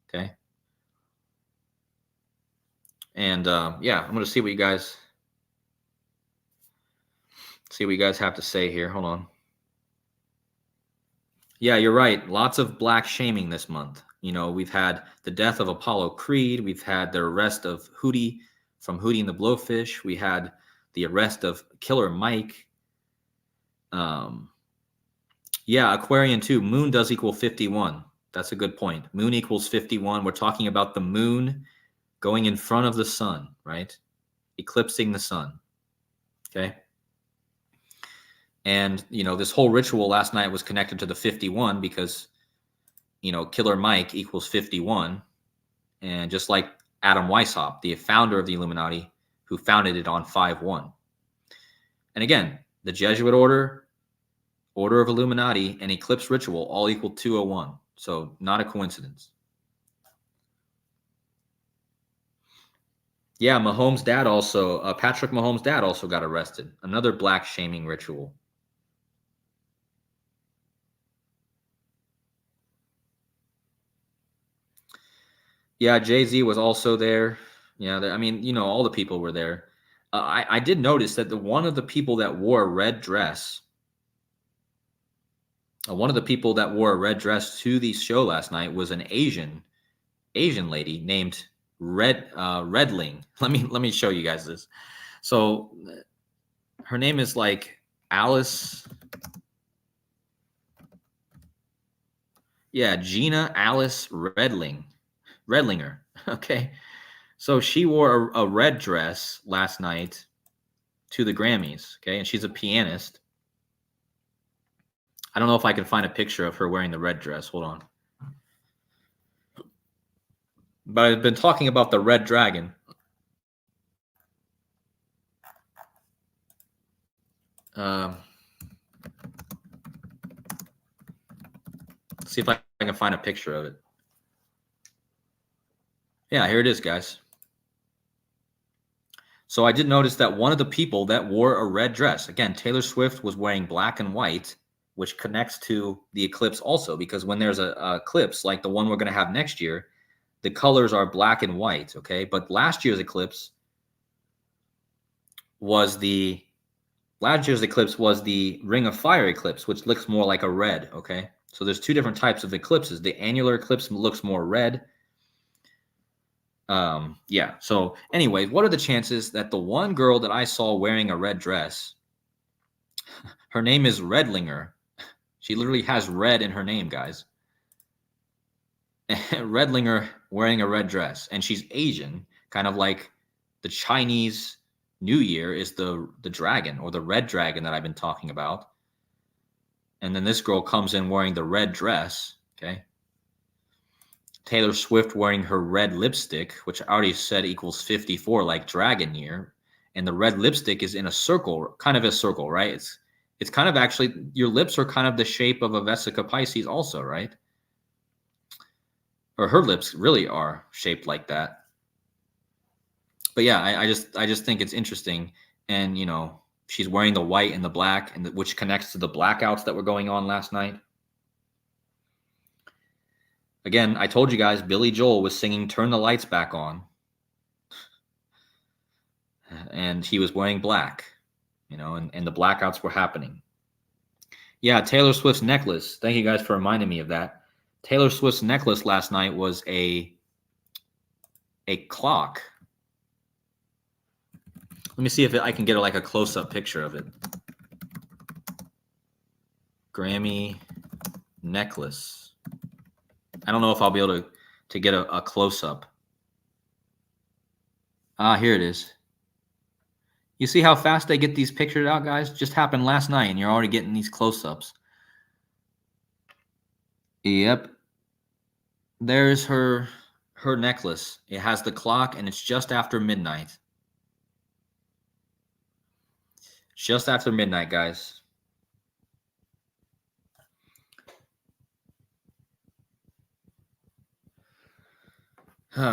okay? And yeah, I'm going to see what you guys have to say here. Hold on. Yeah, you're right. Lots of Black shaming this month. You know, we've had the death of Apollo Creed. We've had the arrest of Hootie from Hootie and the Blowfish. We had the arrest of Killer Mike. Yeah, Aquarian too. Moon does equal 51. That's a good point. Moon equals 51. We're talking about the moon going in front of the sun, right? Eclipsing the sun. Okay. And, this whole ritual last night was connected to the 51 because, Killer Mike equals 51. And just like Adam Weishaupt, the founder of the Illuminati, who founded it on 5-1. And again, the Jesuit order, Order of Illuminati, and eclipse ritual all equal 201. So not a coincidence. Yeah, Mahomes' dad also, Patrick Mahomes' dad also got arrested. Another black shaming ritual. Yeah, Jay-Z was also there. Yeah, I mean, all the people were there. I did notice that one of the people that wore a red dress, to the show last night was an Asian lady named Redling. Let me show you guys this. So her name is like Alice. Yeah, Gina Alice Redlinger. Okay. So she wore a red dress last night to the Grammys. Okay. And she's a pianist. I don't know if I can find a picture of her wearing the red dress. Hold on. But I've been talking about the red dragon. See if I can find a picture of it. Yeah, here it is, guys. So I did notice that one of the people that wore a red dress, again, Taylor Swift was wearing black and white, which connects to the eclipse also, because when there's a eclipse like the one we're going to have next year, the colors are black and white, okay? But last year's eclipse was the Ring of Fire eclipse, which looks more like a red, okay? So there's two different types of eclipses. The annular eclipse looks more red. Yeah. So anyway, what are the chances that the one girl that I saw wearing a red dress, her name is Redlinger. She literally has red in her name, guys. Redlinger wearing a red dress, and she's Asian, kind of like the Chinese New Year is the dragon, or the red dragon that I've been talking about. And then this girl comes in wearing the red dress, okay? Taylor Swift wearing her red lipstick, which I already said equals 54, like dragon year. And the red lipstick is in a circle, kind of a circle, right? It's kind of actually, your lips are kind of the shape of a Vesica Pisces also, right? Or her lips really are shaped like that. But yeah, I just think it's interesting. And, she's wearing the white and the black, and which connects to the blackouts that were going on last night. Again, I told you guys, Billy Joel was singing Turn the Lights Back On. And he was wearing black, and the blackouts were happening. Yeah, Taylor Swift's necklace. Thank you guys for reminding me of that. Taylor Swift's necklace last night was a clock. Let me see if I can get a close-up picture of it. Grammy necklace. I don't know if I'll be able to get a close-up. Here it is. You see how fast they get these pictures out, guys? Just happened last night, and you're already getting these close-ups. Yep. There's her necklace. It has the clock, and it's just after midnight. Just after midnight, guys.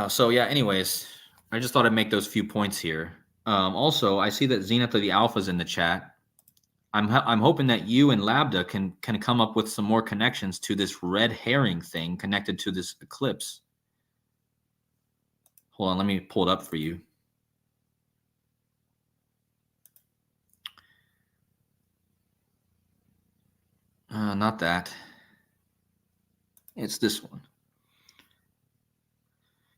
So yeah, anyways, I just thought I'd make those few points here. Also, I see that Zenith of the Alpha's in the chat. I'm hoping that you and Labda can come up with some more connections to this red herring thing connected to this eclipse. Hold on, let me pull it up for you. Not that. It's this one.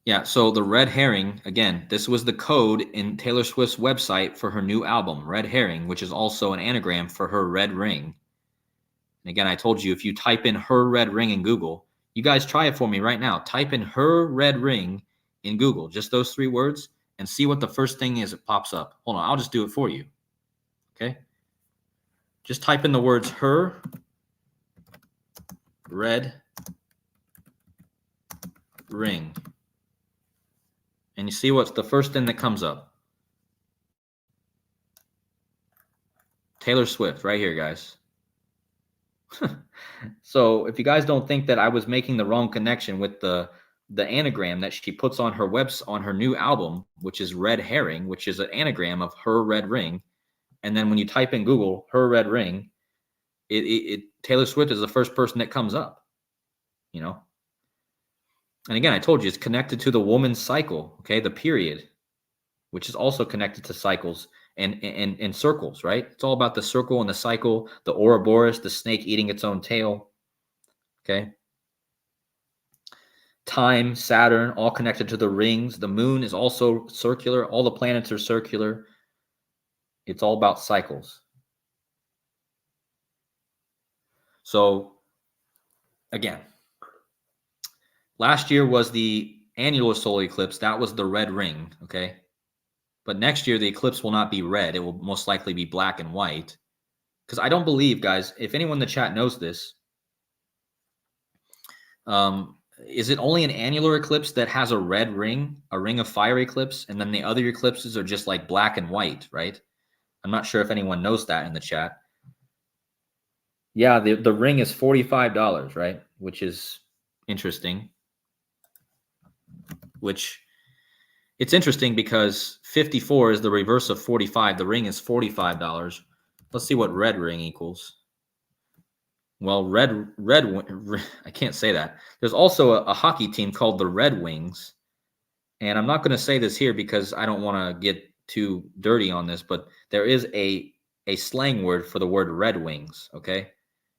Yeah, so the red herring, again, this was the code in Taylor Swift's website for her new album, Red Herring, which is also an anagram for her red ring. And again, I told you, if you type in her red ring in Google, you guys try it for me right now. Type in her red ring in Google, just those 3 words, and see what the first thing is that pops up. Hold on, I'll just do it for you. Okay. Just type in the words her red ring. And you see what's the first thing that comes up. Taylor Swift, right here, guys. So if you guys don't think that I was making the wrong connection with the anagram that she puts on her on her new album, which is Red Herring, which is an anagram of her red ring. And then when you type in Google, her red ring, Taylor Swift is the first person that comes up, you know? And again, I told you, it's connected to the woman's cycle, okay? The period, which is also connected to cycles and circles, right? It's all about the circle and the cycle, the Ouroboros, the snake eating its own tail, okay? Time, Saturn, all connected to the rings. The moon is also circular. All the planets are circular. It's all about cycles. So, again, last year was the annular solar eclipse. That was the red ring, okay? But next year, the eclipse will not be red. It will most likely be black and white. Because I don't believe, guys, if anyone in the chat knows this, is it only an annular eclipse that has a red ring, a ring of fire eclipse, and then the other eclipses are just like black and white, right? I'm not sure if anyone knows that in the chat. Yeah, the ring is $45, right? Which is interesting. Which it's interesting because 54 is the reverse of 45. The ring is $45. Let's see what red ring equals. Well, I can't say that. There's also a hockey team called the Red Wings. And I'm not going to say this here because I don't want to get too dirty on this, but there is a slang word for the word Red Wings, okay?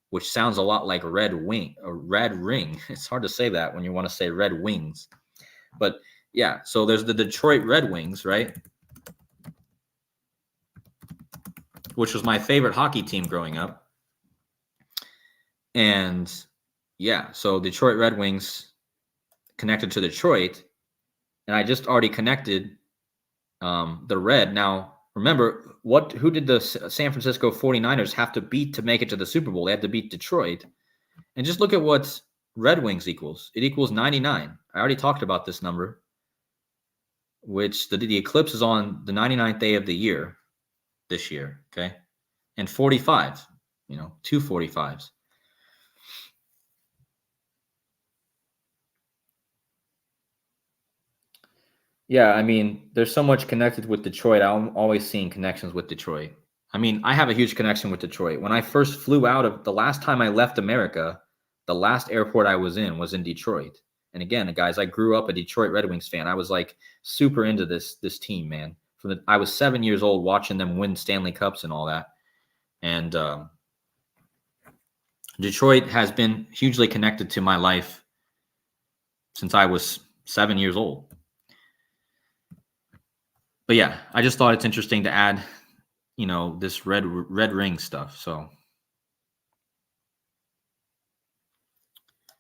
Which sounds a lot like red wing or red ring. It's hard to say that when you want to say Red Wings. But yeah, so there's the Detroit Red Wings, right? Which was my favorite hockey team growing up. And yeah, so Detroit Red Wings connected to Detroit. And I just already connected the red. Now, remember, who did the San Francisco 49ers have to beat to make it to the Super Bowl? They had to beat Detroit. And just look at what Red Wings equals. It equals 99. I already talked about this number, which the eclipse is on the 99th day of the year this year, okay? And 45, 2 45s. Yeah, I mean, there's so much connected with Detroit. I'm always seeing connections with Detroit. I mean, I have a huge connection with Detroit. When I first flew out of the last time I left America, the last airport I was in Detroit. And again, guys, I grew up a Detroit Red Wings fan. I was like super into this team, man. I was 7 years old watching them win Stanley Cups and all that. And Detroit has been hugely connected to my life since I was 7 years old. But yeah, I just thought it's interesting to add, this red ring stuff. So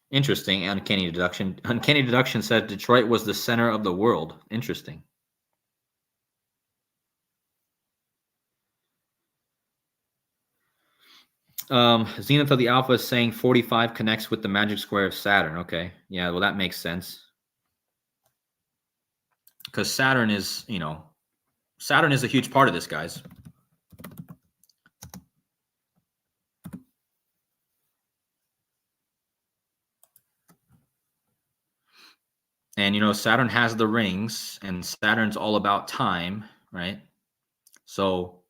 interesting. Uncanny deduction. Uncanny deduction said Detroit was the center of the world. Interesting. Zenith of the Alpha is saying 45 connects with the magic square of Saturn. Okay. Yeah, well, that makes sense. Because Saturn is, Saturn is a huge part of this, guys. And, Saturn has the rings, and Saturn's all about time, right? So,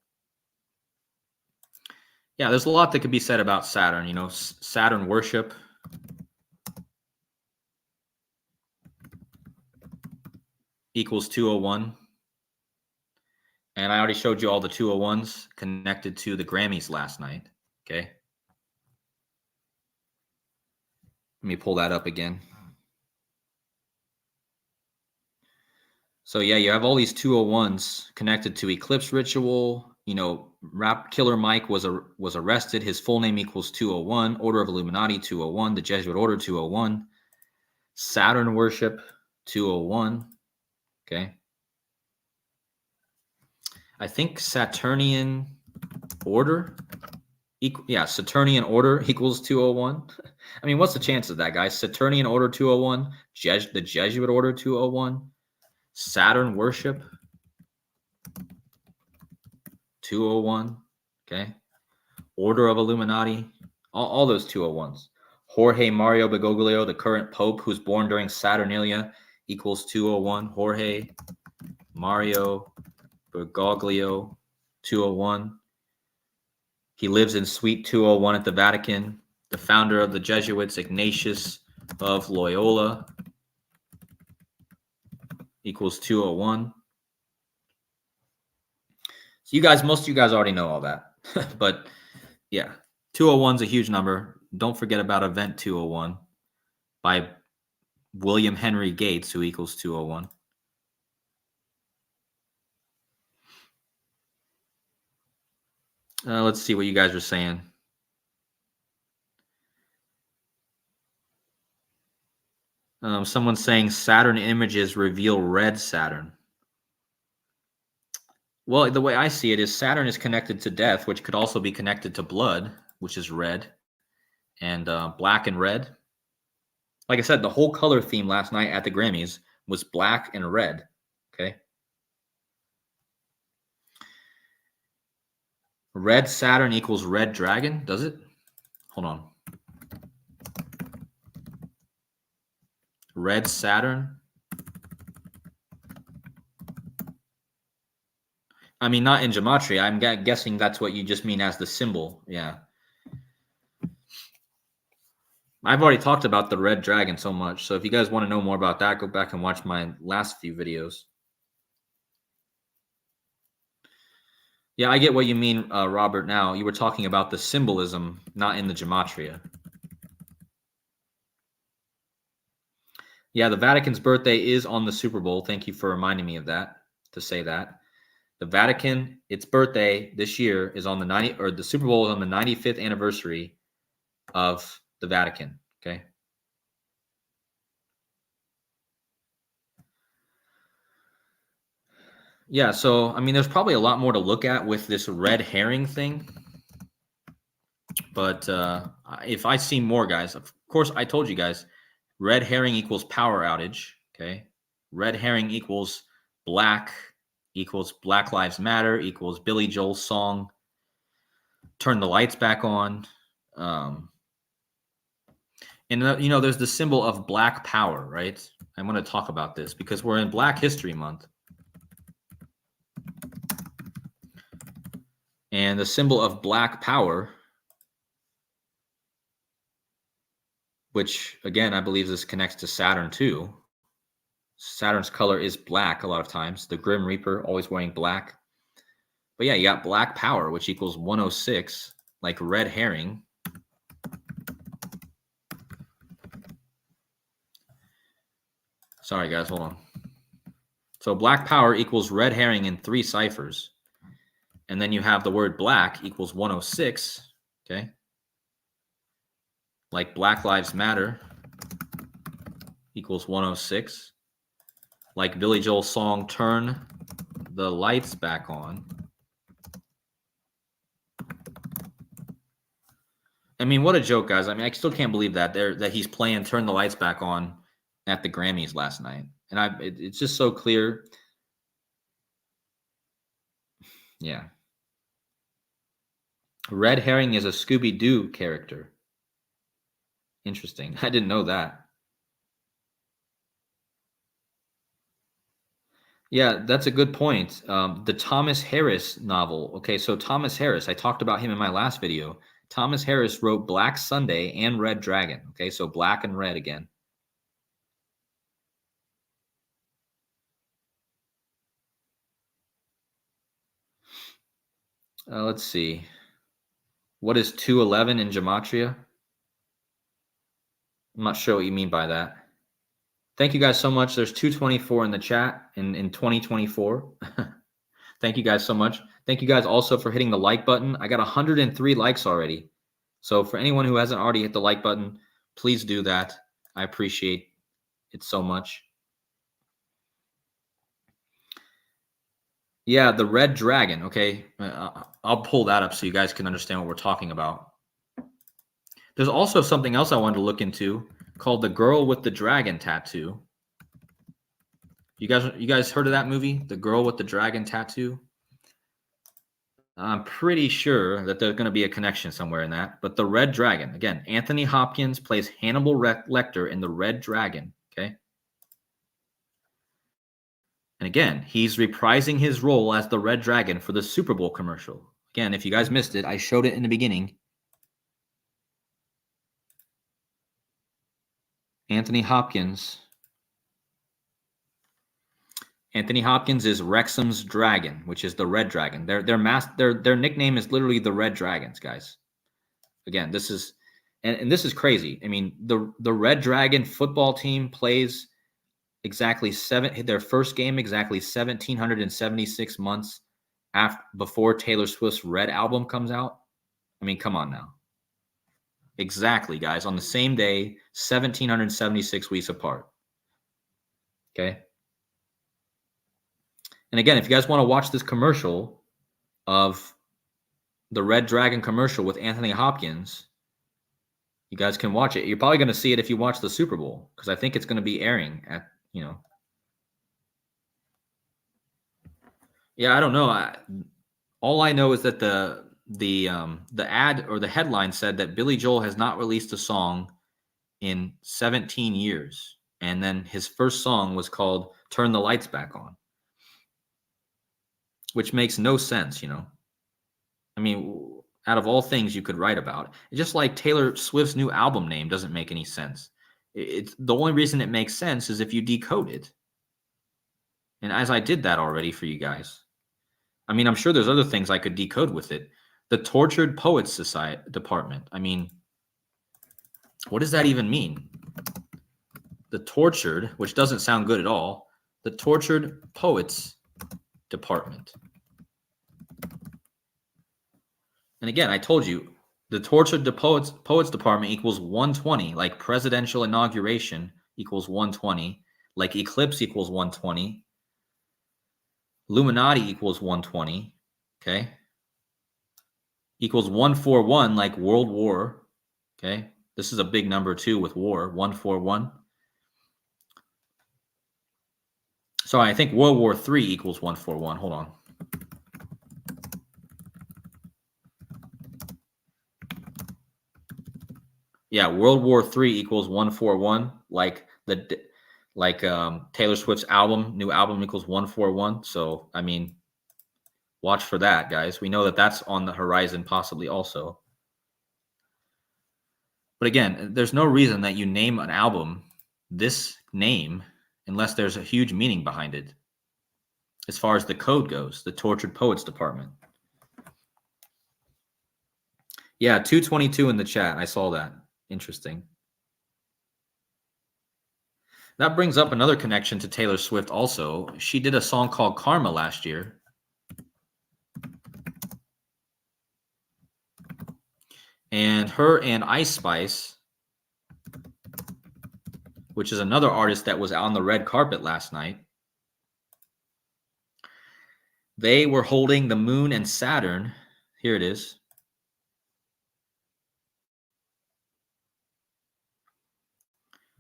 yeah, there's a lot that could be said about Saturn. Saturn worship. Equals 201. And I already showed you all the 201s connected to the Grammys last night. Okay. Let me pull that up again. So yeah, you have all these 201s connected to eclipse ritual, Rap Killer Mike was arrested. His full name equals 201. Order of Illuminati 201. The Jesuit Order 201. Saturn worship 201. Okay. I think Saturnian order Saturnian order equals 201. I mean, what's the chance of that, guys? Saturnian order 201, the Jesuit order 201, Saturn worship 201. Okay. Order of Illuminati, all those 201s. Jorge Mario Bergoglio, the current pope who's born during Saturnalia, equals 201. Jorge Mario Bergoglio 201. He lives in Suite 201 at the Vatican. The founder of the Jesuits, Ignatius of Loyola, equals 201. So most of you guys already know all that. But yeah, 201 is a huge number. Don't forget about Event 201 by William Henry Gates, who equals 201. Let's see what you guys are saying. Someone's saying Saturn images reveal red Saturn. Well, the way I see it is Saturn is connected to death, which could also be connected to blood, which is red, and black and red. Like I said, the whole color theme last night at the Grammys was black and red. Okay. Red Saturn equals red dragon, does it? Hold on. Red Saturn. I mean, not in gematria. I'm guessing that's what you just mean as the symbol. Yeah. I've already talked about the red dragon so much. So if you guys want to know more about that, go back and watch my last few videos. Yeah, I get what you mean, Robert. Now, you were talking about the symbolism, not in the gematria. Yeah, the Vatican's birthday is on the Super Bowl. Thank you for reminding me of that, to say that. The Vatican, its birthday this year is on the Super Bowl is on the 95th anniversary of the Vatican. Okay. Yeah, so I mean, there's probably a lot more to look at with this red herring thing. But if I see more, guys, of course, I told you guys, red herring equals power outage. Okay. Red herring equals Black Lives Matter equals Billy Joel's song, Turn the Lights Back On. And, there's the symbol of Black Power, right? I'm going to talk about this because we're in Black History Month. And the symbol of Black Power, which, again, I believe this connects to Saturn too. Saturn's color is black a lot of times. The Grim Reaper always wearing black. But yeah, you got Black Power, which equals 106, like red herring. Sorry, guys, hold on. So Black Power equals red herring in 3 ciphers. And then you have the word black equals 106, okay? Like Black Lives Matter equals 106. Like Billy Joel's song, Turn the Lights Back On. I mean, what a joke, guys. I mean, I still can't believe that he's playing Turn the Lights Back On at the Grammys last night. And it's just so clear. Yeah. Red herring is a Scooby-Doo character. Interesting. I didn't know that. Yeah, that's a good point. The Thomas Harris novel. Okay, so Thomas Harris, I talked about him in my last video. Thomas Harris wrote Black Sunday and Red Dragon. Okay, so black and red again. Let's see. What is 211 in gematria? I'm not sure what you mean by that. Thank you guys so much. There's 224 in the chat in 2024. Thank you guys so much. Thank you guys also for hitting the like button. I got 103 likes already. So for anyone who hasn't already hit the like button, please do that. I appreciate it so much. Yeah, the Red Dragon. Okay. I'll pull that up so you guys can understand what we're talking about. There's also something else I wanted to look into called The Girl with the Dragon Tattoo. You guys heard of that movie? The Girl with the Dragon Tattoo? I'm pretty sure that there's going to be a connection somewhere in that. But the Red Dragon, again, Anthony Hopkins plays Hannibal Lecter in the Red Dragon. Okay. And again, he's reprising his role as the Red Dragon for the Super Bowl commercial. Again, if you guys missed it, I showed it in the beginning. Anthony Hopkins is Wrexham's dragon, which is the Red Dragon. Their nickname is literally the Red Dragons, guys. Again, this is and this is crazy. I mean, the Red Dragon football team plays exactly their first game exactly 1,776 months before Taylor Swift's Red album comes out. I mean, come on now. Exactly, guys, on the same day, 1,776 weeks apart. Okay. And again, if you guys want to watch this commercial of the Red Dragon commercial with Anthony Hopkins, you guys can watch it. You're probably going to see it if you watch the Super Bowl, because I think it's going to be airing at, Yeah, I don't know. All I know is that the ad or the headline said that Billy Joel has not released a song in 17 years. And then his first song was called Turn the Lights Back On, which makes no sense, I mean, out of all things you could write about, it's just like Taylor Swift's new album name doesn't make any sense. It's the only reason it makes sense is if you decode it. And as I did that already for you guys. I mean, I'm sure there's other things I could decode with it. The Tortured Poets Society Department. I mean, what does that even mean? The tortured, which doesn't sound good at all. The Tortured Poets Department. And again, I told you, the Tortured Poets Department equals 120, like presidential inauguration equals 120, like eclipse equals 120, Illuminati equals 120, okay? Equals 141, like World War, okay? This is a big number too with war, 141. Sorry, I think World War III equals 141. Hold on. Yeah, World War III equals 141, like Taylor Swift's new album equals 141. So, I mean, watch for that, guys. We know that that's on the horizon possibly also. But again, there's no reason that you name an album this name unless there's a huge meaning behind it. As far as the code goes, the Tortured Poets Department. Yeah, 222 in the chat. I saw that. Interesting. That brings up another connection to Taylor Swift also. She did a song called Karma last year. And her and Ice Spice, which is another artist that was on the red carpet last night, they were holding the moon and Saturn. Here it is.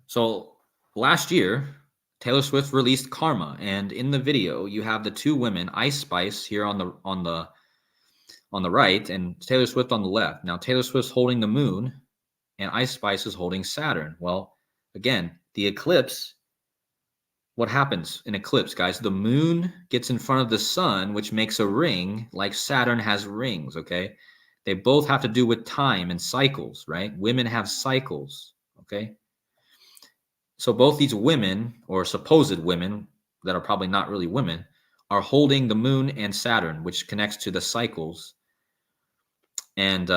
So last year, Taylor Swift released Karma, and in the video, you have the two women, Ice Spice here on the right, and Taylor Swift on the left. Now Taylor Swift's holding the moon, and Ice Spice is holding Saturn. Well, again, the eclipse. What happens in eclipse, guys? The moon gets in front of the sun, which makes a ring, like Saturn has rings. Okay, they both have to do with time and cycles, right? Women have cycles. Okay. So both these women, or supposed women that are probably not really women, are holding the moon and Saturn, which connects to the cycles. And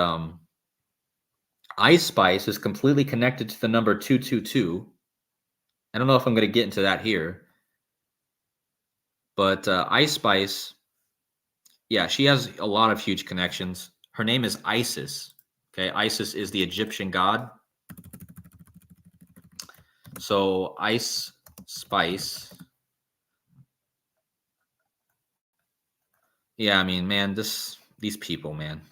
Ice Spice is completely connected to the number 222. I don't know if I'm going to get into that here. But Ice Spice Yeah, she has a lot of huge connections. Her name is Isis. Okay, Isis is the Egyptian god. So Ice Spice. Yeah, I mean, man, these people, man.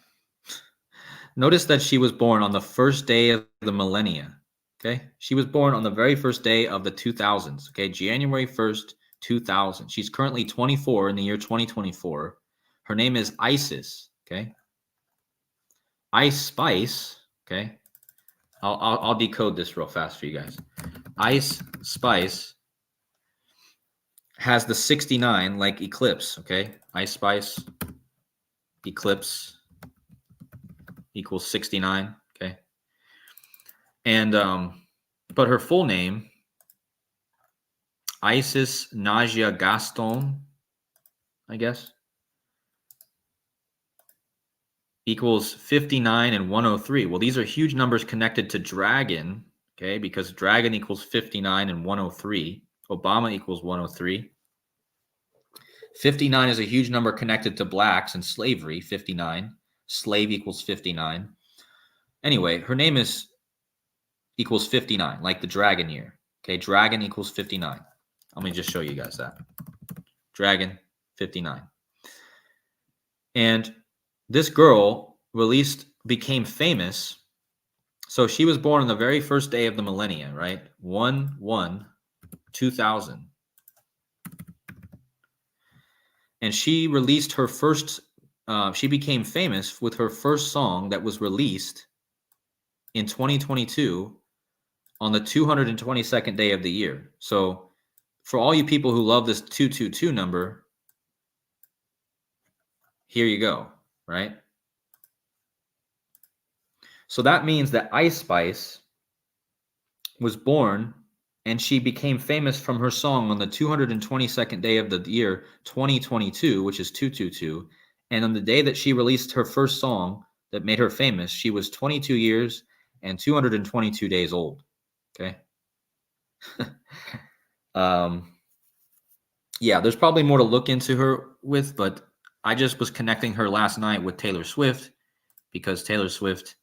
Notice that she was born on the first day of the millennia. Okay, she was born on the very first day of the 2000s. Okay, January 1st, 2000. She's currently 24 in the year 2024. Her name is Isis. Okay, Ice Spice. Okay, I'll decode this real fast for you guys. Ice Spice has the 69 like Eclipse. Okay, Ice Spice Eclipse equals 69. Okay, and but her full name, Isis Nagia Gaston, I guess, equals 59 and 103. Well, these are huge numbers connected to Dragon, okay, because Dragon equals 59 and 103. Obama equals 103. 59 is a huge number connected to blacks and slavery, 59. Slave equals 59. Anyway, her name is equals 59, like the dragon year. Okay, dragon equals 59. Let me just show you guys that. Dragon, 59. And this girl became famous. So she was born on the very first day of the millennia, right? 1/1/2000. And she released her first, she became famous with her first song that was released in 2022 on the 222nd day of the year. So for all you people who love this 222 number, here you go, right? So that means that Ice Spice was born and she became famous from her song on the 222nd day of the year 2022, which is 222. And on the day that she released her first song that made her famous, she was 22 years and 222 days old. Okay. Yeah, there's probably more to look into her with, but I just was connecting her last night with Taylor Swift because Taylor Swift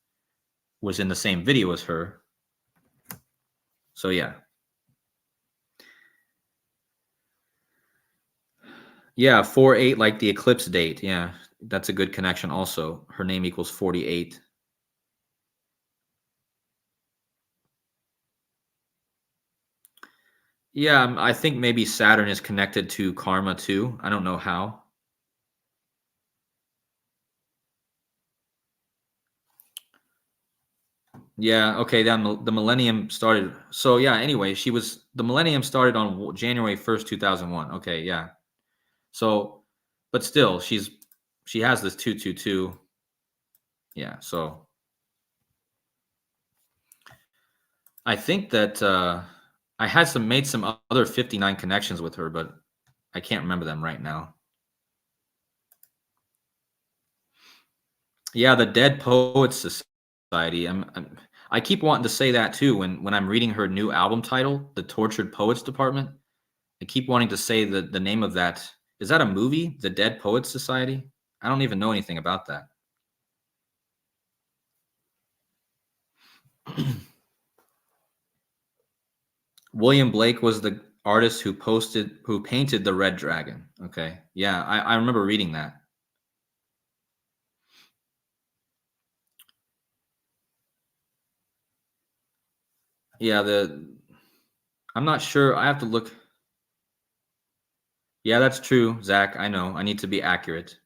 was in the same video as her. So yeah. Yeah, 4/8 like the eclipse date. Yeah, that's a good connection also. Her name equals 48. Yeah, I think maybe Saturn is connected to karma too. I don't know how. Yeah, okay, then the millennium started. So yeah, anyway, the millennium started on January 1st, 2001. Okay, yeah. So, but still, she has this 222. Yeah, so I think that I had made some other 59 connections with her, but I can't remember them right now. Yeah, the Dead Poets Society. I keep wanting to say that too when I'm reading her new album title, The Tortured Poets Department. I keep wanting to say the name of that. Is that a movie? The Dead Poets Society? I don't even know anything about that. William Blake was the artist who painted the Red Dragon. Okay. Yeah, I remember reading that. Yeah, I'm not sure. I have to look. Yeah, that's true, Zach. I know. I need to be accurate.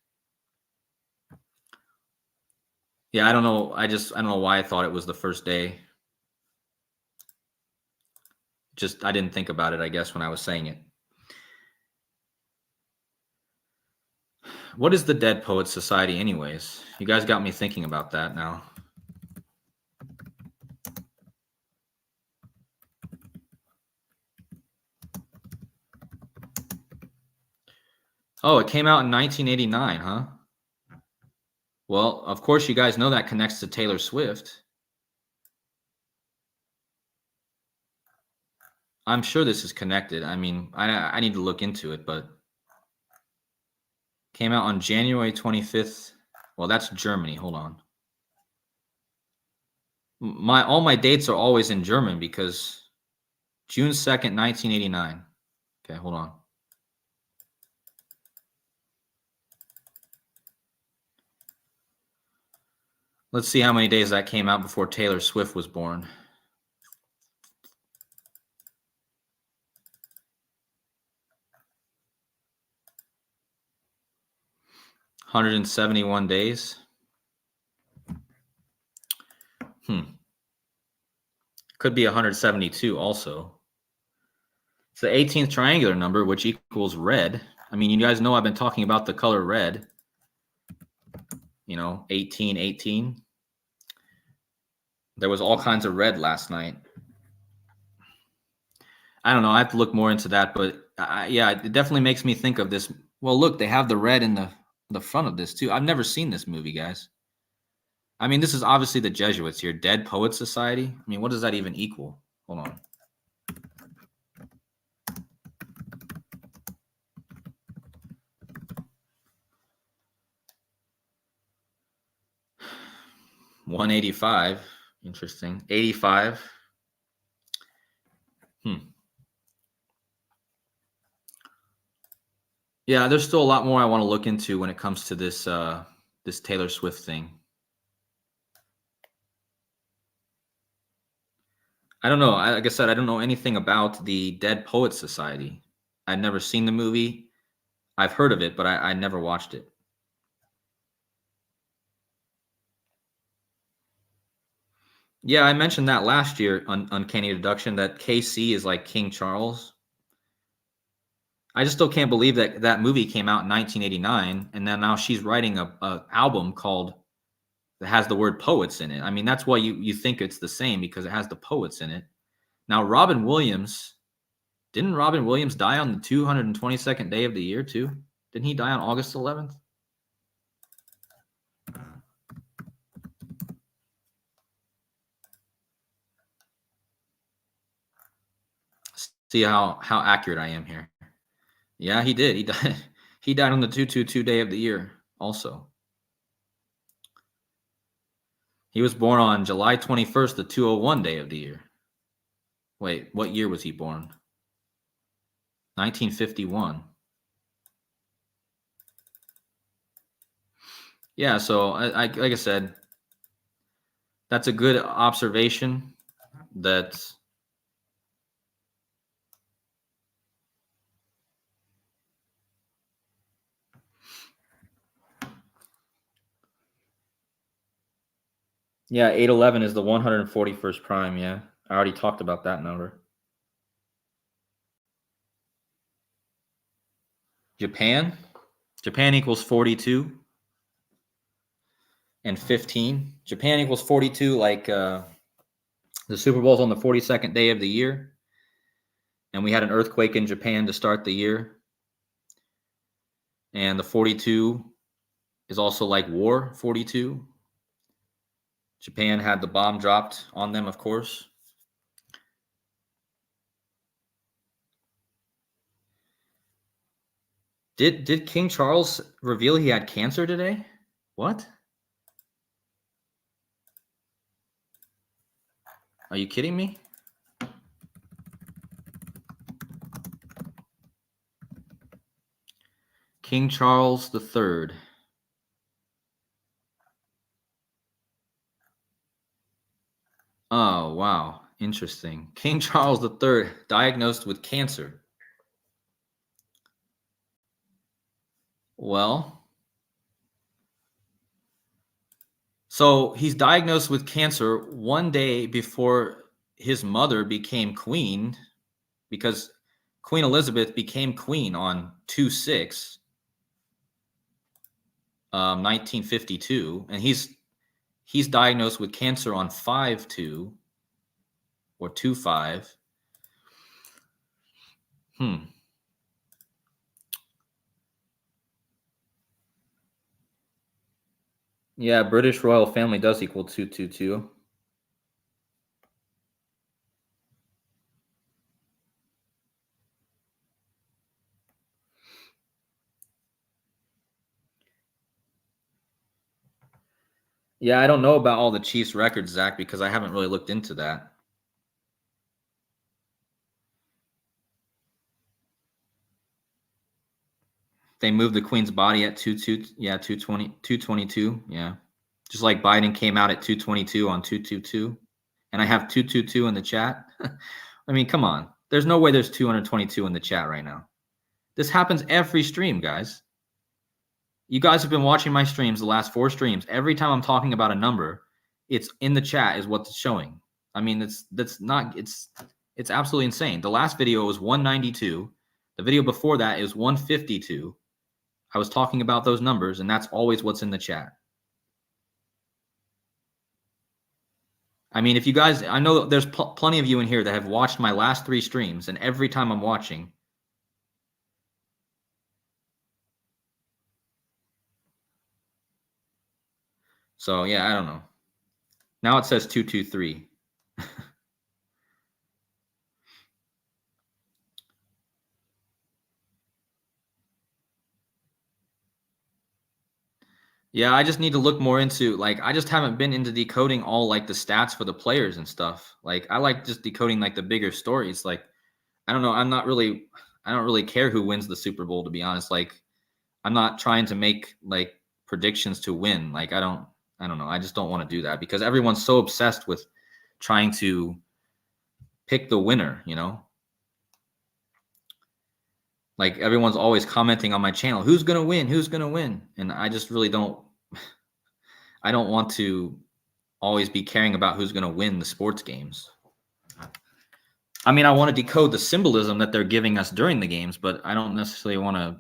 Yeah, I don't know. I don't know why I thought it was the first day. Just I didn't think about it, I guess, when I was saying it. What is the Dead Poets Society, anyways? You guys got me thinking about that now. Oh, it came out in 1989, huh? Well, of course, you guys know that connects to Taylor Swift. I'm sure this is connected. I mean, I need to look into it, but Came out on January 25th. Well, that's Germany. Hold on. All my dates are always in German because June 2nd, 1989. Okay, hold on. Let's see how many days that came out before Taylor Swift was born. 171 days. Could be 172 also. It's the 18th triangular number, which equals red. I mean, you guys know I've been talking about the color red. 1818. There was all kinds of red last night. I don't know. I have to look more into that, but yeah, it definitely makes me think of this. Well, look, they have the red in the front of this too. I've never seen this movie, guys. I mean, this is obviously the Jesuits here. Dead Poets Society. I mean, what does that even equal? Hold on. $185. Interesting. 85. Yeah, there's still a lot more I want to look into when it comes to this this Taylor Swift thing. I don't know. Like I said, I don't know anything about the Dead Poets Society. I've never seen the movie. I've heard of it, but I never watched it. Yeah, I mentioned that last year on Uncanny Deduction that KC is like King Charles. I just still can't believe that that movie came out in 1989, and then now she's writing a album called that has the word poets in it. I mean, that's why you think it's the same because it has the poets in it. Now, didn't Robin Williams die on the 222nd day of the year too? Didn't he die on August 11th? See how accurate I am here. Yeah, he did. He died. He died on the 222 day of the year also. He was born on July 21st, the 201 day of the year. Wait, what year was he born? 1951. Yeah, so I like I said, that's a good observation. That yeah, 811 is the 141st prime. Yeah, I already talked about that number. Japan equals 42 and 15. Japan equals 42. Like the Super Bowl's on the 42nd day of the year, and we had an earthquake in Japan to start the year. And the 42 is also like War 42. Japan had the bomb dropped on them, of course. Did King Charles reveal he had cancer today? What? Are you kidding me? King Charles III. Oh, wow. Interesting. King Charles III diagnosed with cancer. Well, so he's diagnosed with cancer one day before his mother became queen, because Queen Elizabeth became queen on 2/6, 1952, and he's diagnosed with cancer on 5/2 or 2/5. Yeah, British royal family does equal 222. Yeah, I don't know about all the Chiefs records, Zach, because I haven't really looked into that. They moved the Queen's body at 222. Yeah. Just like Biden came out at 222 on 222. And I have 222 in the chat. I mean, come on. There's no way there's 222 in the chat right now. This happens every stream, guys. You guys have been watching my streams, the last 4 streams. Every time I'm talking about a number, it's in the chat is what's showing. I mean, it's absolutely insane. The last video was 192. The video before that is 152. I was talking about those numbers, and that's always what's in the chat. I mean, if you guys, I know there's plenty of you in here that have watched my last 3 streams, and every time I'm watching, so yeah, I don't know. Now it says 223. Yeah, I just need to look more into, like, I just haven't been into decoding all like the stats for the players and stuff. Like, I like just decoding like the bigger stories. Like, I don't know, I don't really care who wins the Super Bowl, to be honest. Like, I'm not trying to make like predictions to win. Like, I don't know. I just don't want to do that because everyone's so obsessed with trying to pick the winner, you know? Like, everyone's always commenting on my channel, who's going to win? Who's going to win? And I just really don't I don't want to always be caring about who's going to win the sports games. I mean, I want to decode the symbolism that they're giving us during the games, but I don't necessarily want to.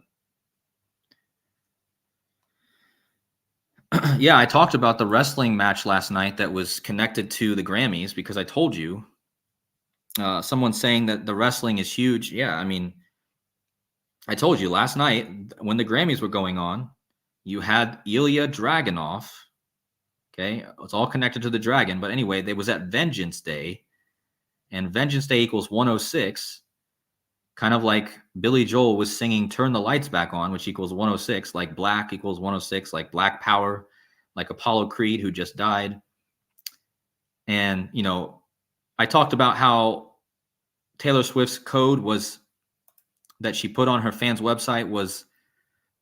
Yeah, I talked about the wrestling match last night that was connected to the Grammys because I told you. Someone saying that the wrestling is huge. Yeah, I mean, I told you last night when the Grammys were going on, you had Ilya Dragunov. Okay, it's all connected to the dragon. But anyway, they was at Vengeance Day, and Vengeance Day equals 106. Kind of like Billy Joel was singing Turn the Lights Back On, which equals 106, like Black equals 106, like Black Power, like Apollo Creed, who just died. And, you know, I talked about how Taylor Swift's code was that she put on her fans' website was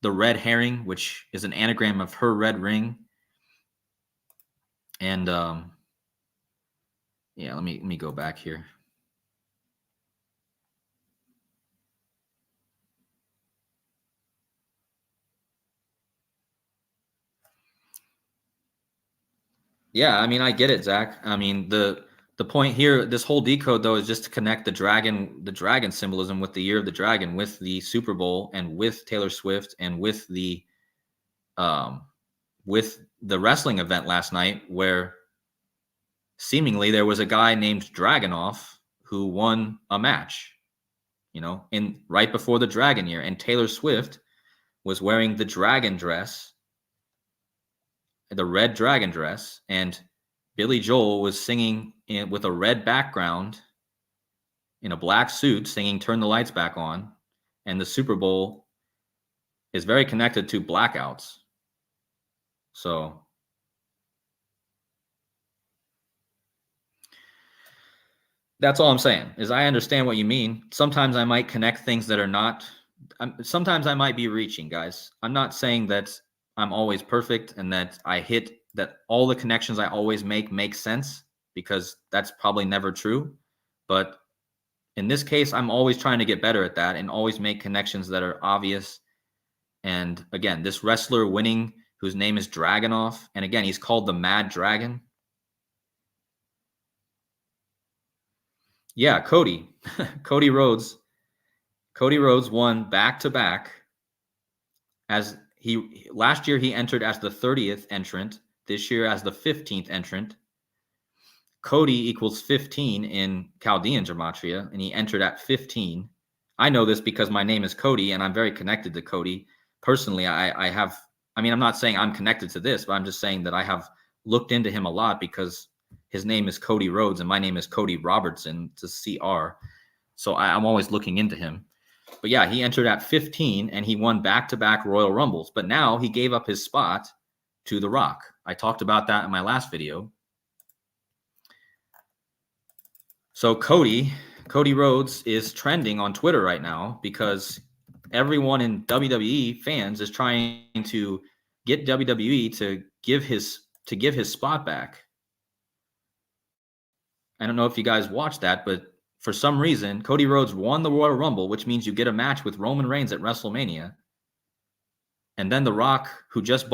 the red herring, which is an anagram of her red ring. And yeah, let me go back here. Yeah, I mean, I get it, Zach. I mean, the point here, this whole decode though, is just to connect the dragon symbolism with the year of the dragon, with the Super Bowl, and with Taylor Swift, and with the wrestling event last night, where seemingly there was a guy named Dragunov who won a match, you know, in right before the dragon year, and Taylor Swift was wearing the dragon dress, the red dragon dress, and Billy Joel was singing with a red background in a black suit, singing Turn the Lights Back On. And the Super Bowl is very connected to Blackouts. So that's all I'm saying, is I understand what you mean. Sometimes I might connect things that are not, sometimes I might be reaching, guys. I'm not saying that I'm always perfect and that that all the connections I always make sense, because that's probably never true. But in this case, I'm always trying to get better at that and always make connections that are obvious. And again, this wrestler winning, whose name is Dragunov, and again, he's called the Mad Dragon. Yeah, Cody. Cody Rhodes won back-to-back. As last year he entered as the 30th entrant, this year as the 15th entrant. Cody equals 15 in Chaldean gematria, and he entered at 15. I know this because my name is Cody, and I'm very connected to Cody. Personally, I'm not saying I'm connected to this, but I'm just saying that I have looked into him a lot because his name is Cody Rhodes, and my name is Cody Robertson, to CR. So I'm always looking into him. But yeah, he entered at 15, and he won back-to-back Royal Rumbles. But now he gave up his spot to The Rock. I talked about that in my last video. So Cody Rhodes is trending on Twitter right now because everyone in WWE fans is trying to get WWE to give his spot back. I don't know if you guys watched that, but for some reason, Cody Rhodes won the Royal Rumble, which means you get a match with Roman Reigns at WrestleMania. And then The Rock, who just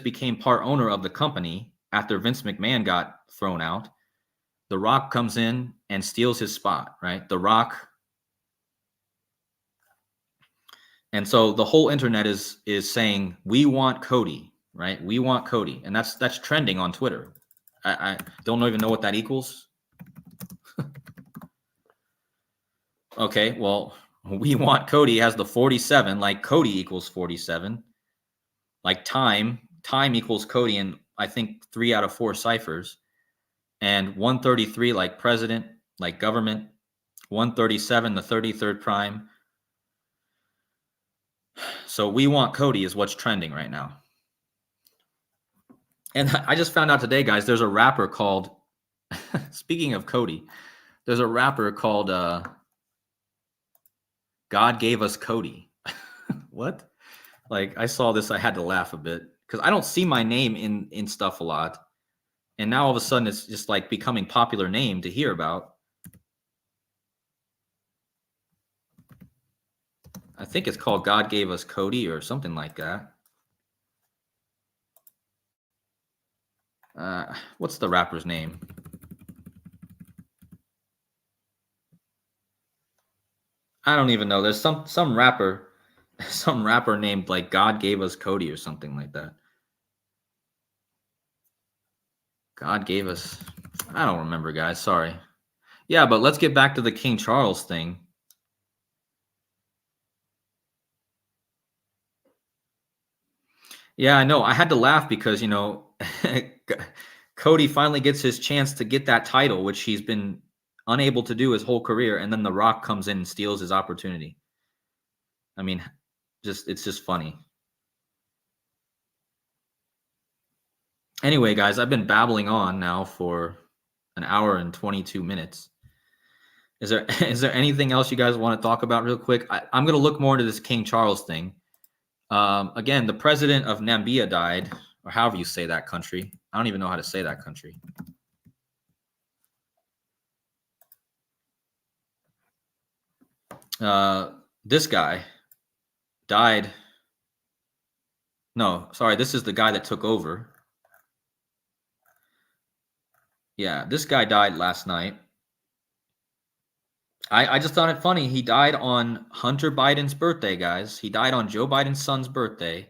became part owner of the company after Vince McMahon got thrown out, The Rock comes in and steals his spot, right? The Rock. And so the whole internet is saying, we want Cody, right? We want Cody. And that's trending on Twitter. I don't even know what that equals. Okay, well, we want Cody has the 47, like Cody equals 47. Like time equals Cody in, I think, 3 out of 4 ciphers. And 133 like president, like government. 137, the 33rd prime. So we want Cody is what's trending right now. And I just found out today, guys, there's a rapper called, speaking of Cody, there's a rapper called God Gave Us Cody. What? Like, I saw this, I had to laugh a bit because I don't see my name in stuff a lot. And now all of a sudden it's just like becoming popular name to hear about. I think it's called God Gave Us Cody or something like that. What's the rapper's name? I don't even know. There's some rapper named like God Gave Us Cody or something like that. God gave us, I don't remember, guys. Sorry. Yeah, but let's get back to the King Charles thing. Yeah, I know. I had to laugh because, Cody finally gets his chance to get that title, which he's been unable to do his whole career. And then The Rock comes in and steals his opportunity. I mean, it's just funny. Anyway, guys, I've been babbling on now for an hour and 22 minutes. Is there anything else you guys want to talk about real quick? I'm going to look more into this King Charles thing. Again, the president of Namibia died, or however you say that country. I don't even know how to say that country. This guy died. No, sorry, this is the guy that took over. Yeah, this guy died last night. I just thought it funny. He died on Hunter Biden's birthday, guys. He died on Joe Biden's son's birthday.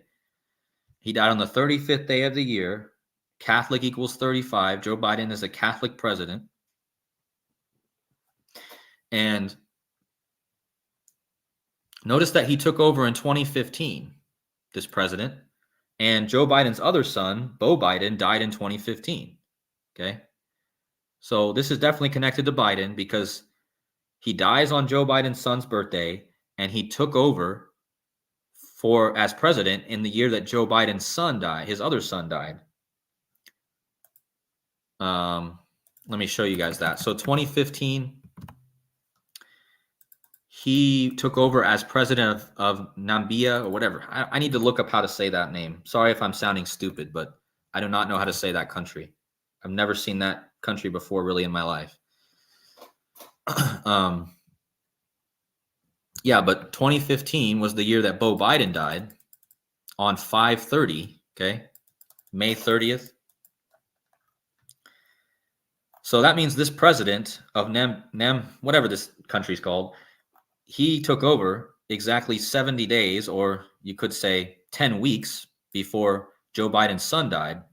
He died on the 35th day of the year. Catholic equals 35. Joe Biden is a Catholic president. And notice that he took over in 2015, this president. And Joe Biden's other son, Beau Biden, died in 2015. Okay. So this is definitely connected to Biden because he dies on Joe Biden's son's birthday, and he took over as president in the year that Joe Biden's son died. His other son died. Let me show you guys that. So 2015, he took over as president of Namibia or whatever. I need to look up how to say that name. Sorry if I'm sounding stupid, but I do not know how to say that country. I've never seen that country before really in my life. Yeah, but 2015 was the year that Beau Biden died on 5/30, okay? May 30th. So that means this president of whatever this country's called, he took over exactly 70 days, or you could say 10 weeks before Joe Biden's son died.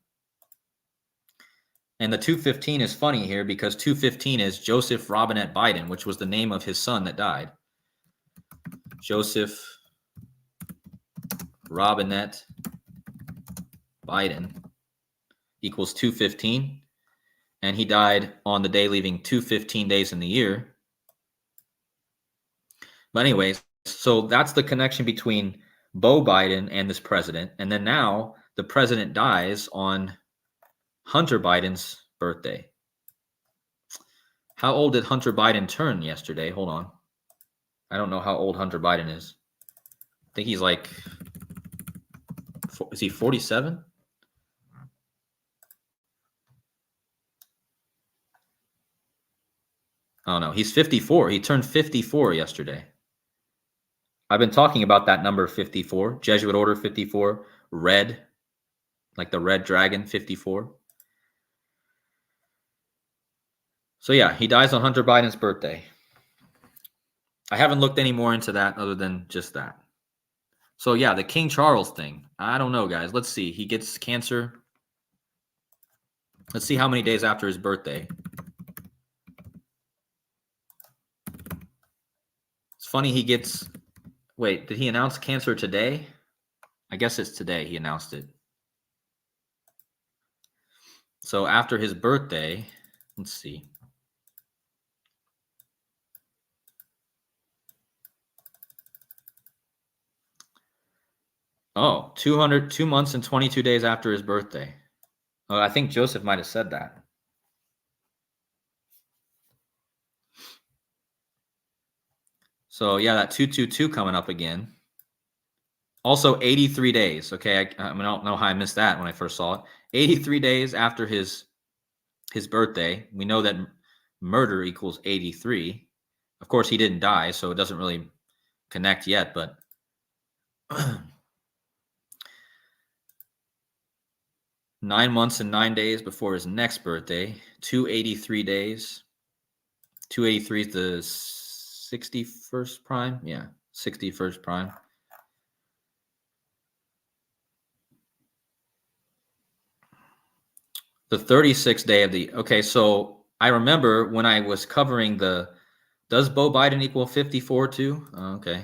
And the 215 is funny here because 215 is Joseph Robinette Biden, which was the name of his son that died. Joseph Robinette Biden equals 215. And he died on the day leaving 215 days in the year. But anyways, so that's the connection between Beau Biden and this president. And then now the president dies on Hunter Biden's birthday. How old did Hunter Biden turn yesterday? Hold on. I don't know how old Hunter Biden is. I think he's like, is he 47? Oh no, he's 54. He turned 54 yesterday. I've been talking about that number 54, Jesuit order 54, red, like the red dragon 54. So yeah, he dies on Hunter Biden's birthday. I haven't looked any more into that other than just that. So yeah, the King Charles thing. I don't know, guys. Let's see. He gets cancer. Let's see how many days after his birthday. It's funny he gets... Wait, did he announce cancer today? I guess it's today he announced it. So after his birthday, let's see. Oh, 2 months and 22 days after his birthday. Oh, I think Joseph might have said that. So yeah, that 222 coming up again. Also 83 days. Okay, I don't know how I missed that when I first saw it. 83 days after his birthday. We know that murder equals 83. Of course, he didn't die, so it doesn't really connect yet, but 9 months and 9 days before his next birthday, 283 days. 283 is the 61st prime. Yeah, 61st prime. The 36th day of the... Okay, so I remember when I was covering the... Does Beau Biden equal 54 too? Okay.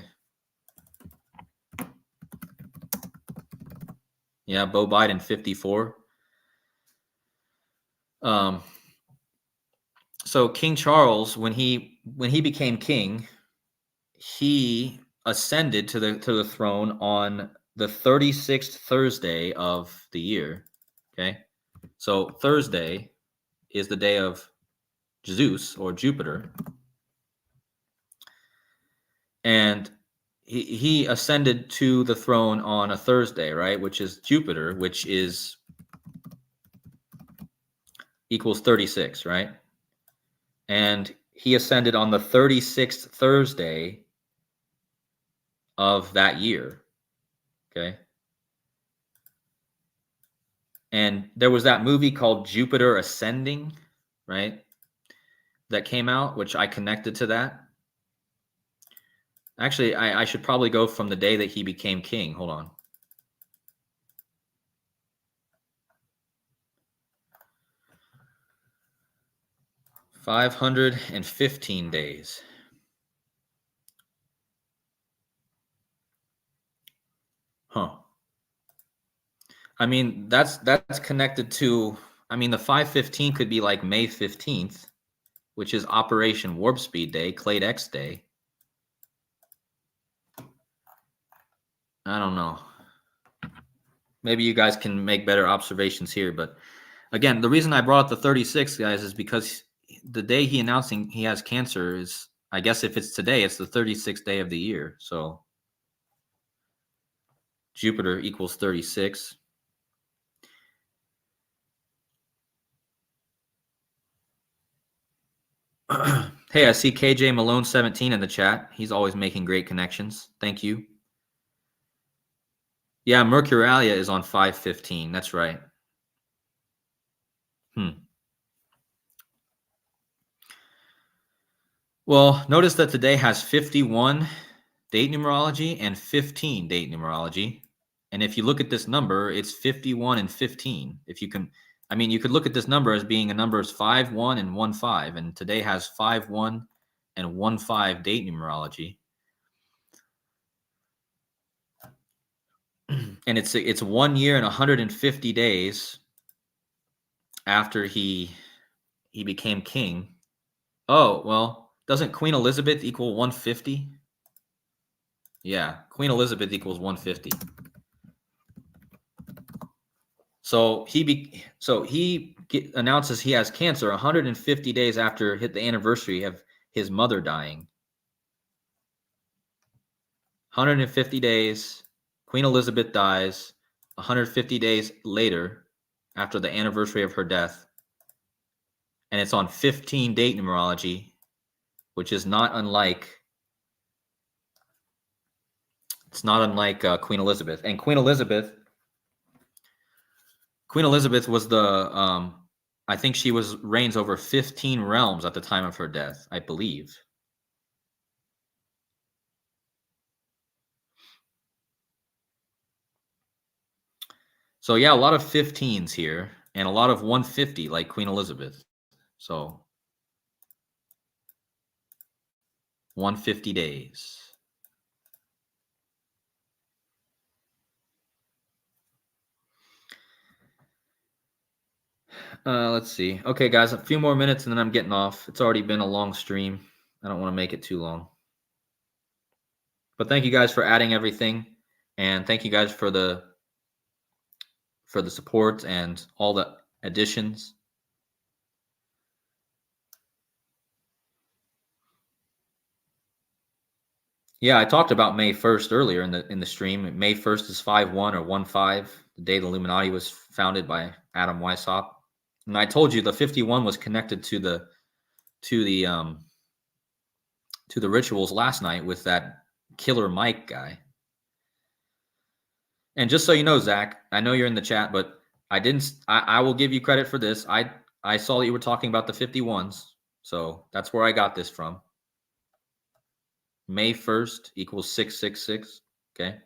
Yeah, Beau Biden 54. So King Charles, when he became king, he ascended to the throne on the 36th Thursday of the year. Okay, so Thursday is the day of Zeus or Jupiter, and he ascended to the throne on a Thursday, right? Which is Jupiter, which is equals 36, right? And he ascended on the 36th Thursday of that year. Okay. And there was that movie called Jupiter Ascending, right? That came out, which I connected to that. Actually, I should probably go from the day that he became king. Hold on. $515 days. Huh. I mean, that's connected to, I mean, the 515 could be like May 15th, which is Operation Warp Speed Day, Clade X Day. I don't know. Maybe you guys can make better observations here, but again, the reason I brought up the 36, guys, is because the day he announcing he has cancer is, I guess if it's today, it's the 36th day of the year. So Jupiter equals 36. Hey, I see KJ Malone 17 in the chat. He's always making great connections. Thank you. Yeah, Mercurialia is on 515. That's right. Well, notice that today has 51 date numerology and 15 date numerology. And if you look at this number, it's 51 and 15. If you can, I mean, you could look at this number as being a numbers 5, 1, and 1, 5. And today has 5, 1, and 1, 5 date numerology. And it's 1 year and 150 days after he became king. Oh, well, doesn't Queen Elizabeth equal 150? Yeah, Queen Elizabeth equals 150. So announces he has cancer 150 days after hit the anniversary of his mother dying. 150 days, Queen Elizabeth dies. 150 days later, after the anniversary of her death, and it's on 15 date numerology, which is not unlike Queen Elizabeth. And Queen Elizabeth was the I think she reigns over 15 realms at the time of her death, I believe. So yeah, a lot of 15s here and a lot of 150 like Queen Elizabeth. So 150 days. Let's see. Okay, guys, a few more minutes and then I'm getting off. It's already been a long stream. I don't want to make it too long. But thank you guys for adding everything, and thank you guys for the support and all the additions. Yeah, I talked about May 1st earlier in the stream. May 1st is 5/1 or 1/5, the day the Illuminati was founded by Adam Weishaupt. And I told you the 51 was connected to the rituals last night with that Killer Mike guy. And just so you know, Zach, I know you're in the chat, but I will give you credit for this. I saw that you were talking about the 51s, so that's where I got this from. May 1st equals 666. Okay.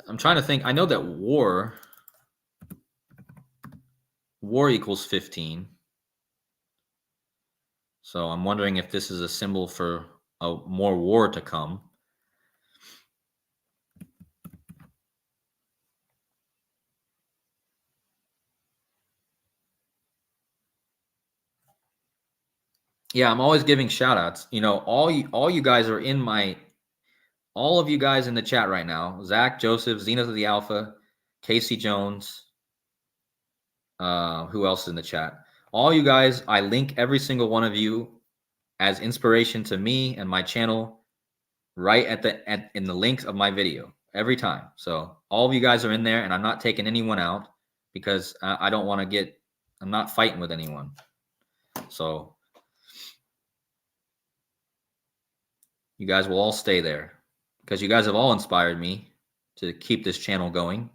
I'm trying to think. I know that war equals 15. So I'm wondering if this is a symbol for more war to come. Yeah, I'm always giving shout outs. You know, all you guys are in all of you guys in the chat right now. Zach, Joseph, Zenith of the Alpha, Casey Jones. Who else is in the chat? All you guys, I link every single one of you as inspiration to me and my channel right in the links of my video every time. So all of you guys are in there, and I'm not taking anyone out because I don't want to get. I'm not fighting with anyone. So you guys will all stay there because you guys have all inspired me to keep this channel going.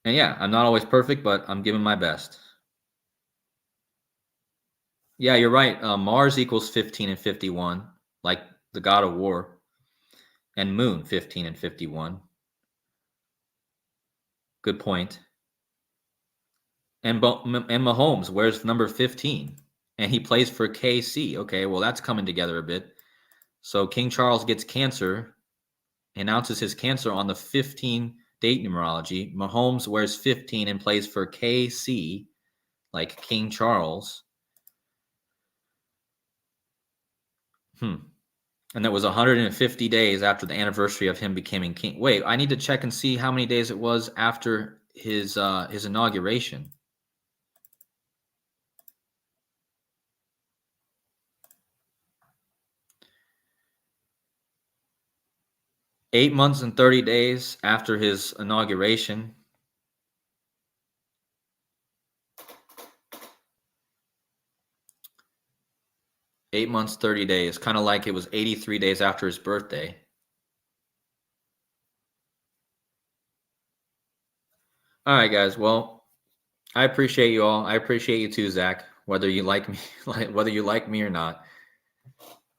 And yeah, I'm not always perfect, but I'm giving my best. Yeah, you're right. Mars equals 15 and 51, like the god of war. And Moon, 15 and 51. Good point. And Mahomes wears number 15, and he plays for KC. Okay, well, that's coming together a bit. So King Charles gets cancer, announces his cancer on the 15 date numerology. Mahomes wears 15 and plays for KC, like King Charles. And that was 150 days after the anniversary of him becoming king. Wait, I need to check and see how many days it was after his inauguration. $8 months and 30 days after his inauguration. $8 months, 30 days, kind of like it was 83 days after his birthday. All right, guys. Well, I appreciate you all. I appreciate you too, Zach, whether you like me, whether you like me or not.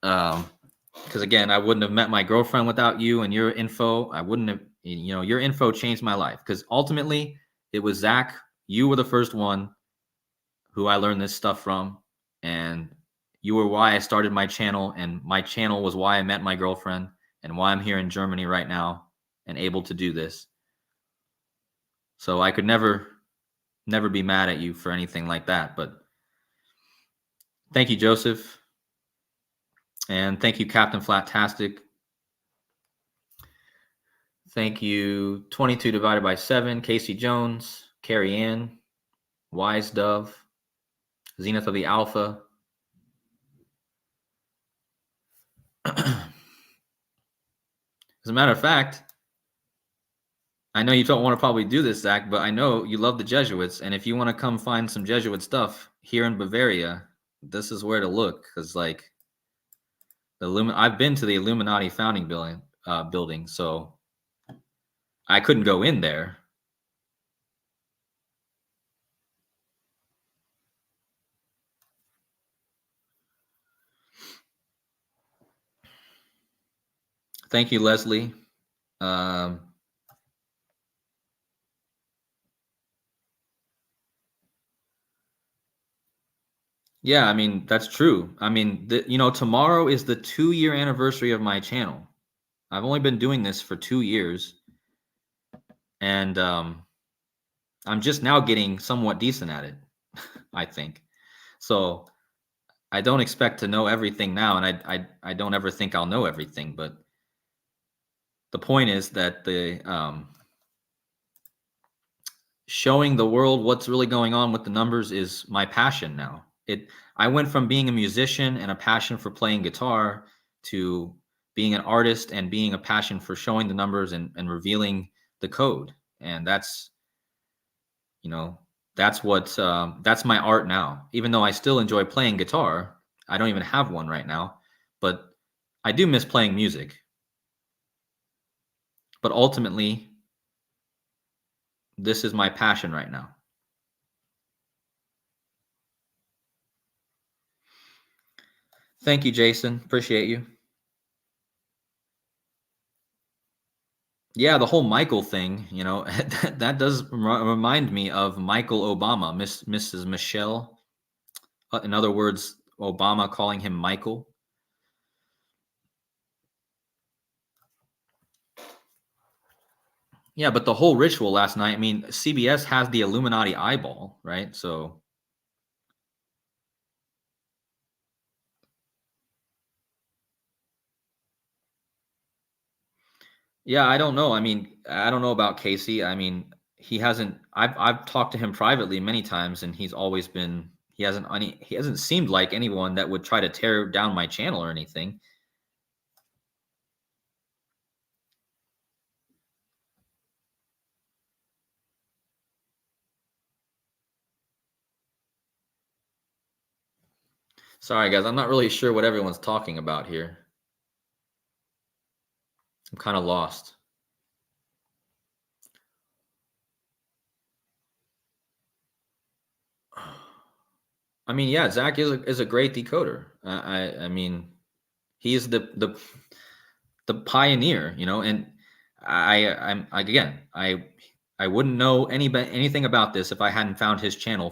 Because again, I wouldn't have met my girlfriend without you and your info. I wouldn't have, your info changed my life. Because ultimately, it was Zach. You were the first one who I learned this stuff from, and you were why I started my channel, and my channel was why I met my girlfriend and why I'm here in Germany right now. and able to do this. So I could never be mad at you for anything like that. But thank you, Joseph. And thank you, Captain Flatastic. Thank you, 22 divided by 7, Casey Jones, Carrie Ann, Wise Dove, Zenith of the Alpha. As a matter of fact, I know you don't want to probably do this, Zach, but I know you love the Jesuits. And if you want to come find some Jesuit stuff here in Bavaria, this is where to look. Because, like, I've been to the Illuminati founding building, so I couldn't go in there. Thank you, Leslie. Yeah, I mean, that's true. I mean, tomorrow is the 2-year anniversary of my channel. I've only been doing this for 2 years. And I'm just now getting somewhat decent at it, I think. So I don't expect to know everything now, and I don't ever think I'll know everything. But the point is that showing the world what's really going on with the numbers is my passion now. I went from being a musician and a passion for playing guitar to being an artist and being a passion for showing the numbers and revealing the code. And that's that's my art now. Even though I still enjoy playing guitar, I don't even have one right now, but I do miss playing music. But ultimately, this is my passion right now. Thank you, Jason. Appreciate you. Yeah, the whole Michael thing, that does remind me of Michael Obama, Mrs. Michelle. In other words, Obama calling him Michael. Yeah, but the whole ritual last night, I mean, CBS has the Illuminati eyeball, right? So yeah, I don't know. I mean, I don't know about Casey. I mean, I've talked to him privately many times, and he hasn't seemed like anyone that would try to tear down my channel or anything. Sorry, guys, I'm not really sure what everyone's talking about here. I'm kind of lost. I mean, yeah, Zach is a great decoder. I mean, he is the pioneer, and I wouldn't know anything about this if I hadn't found his channel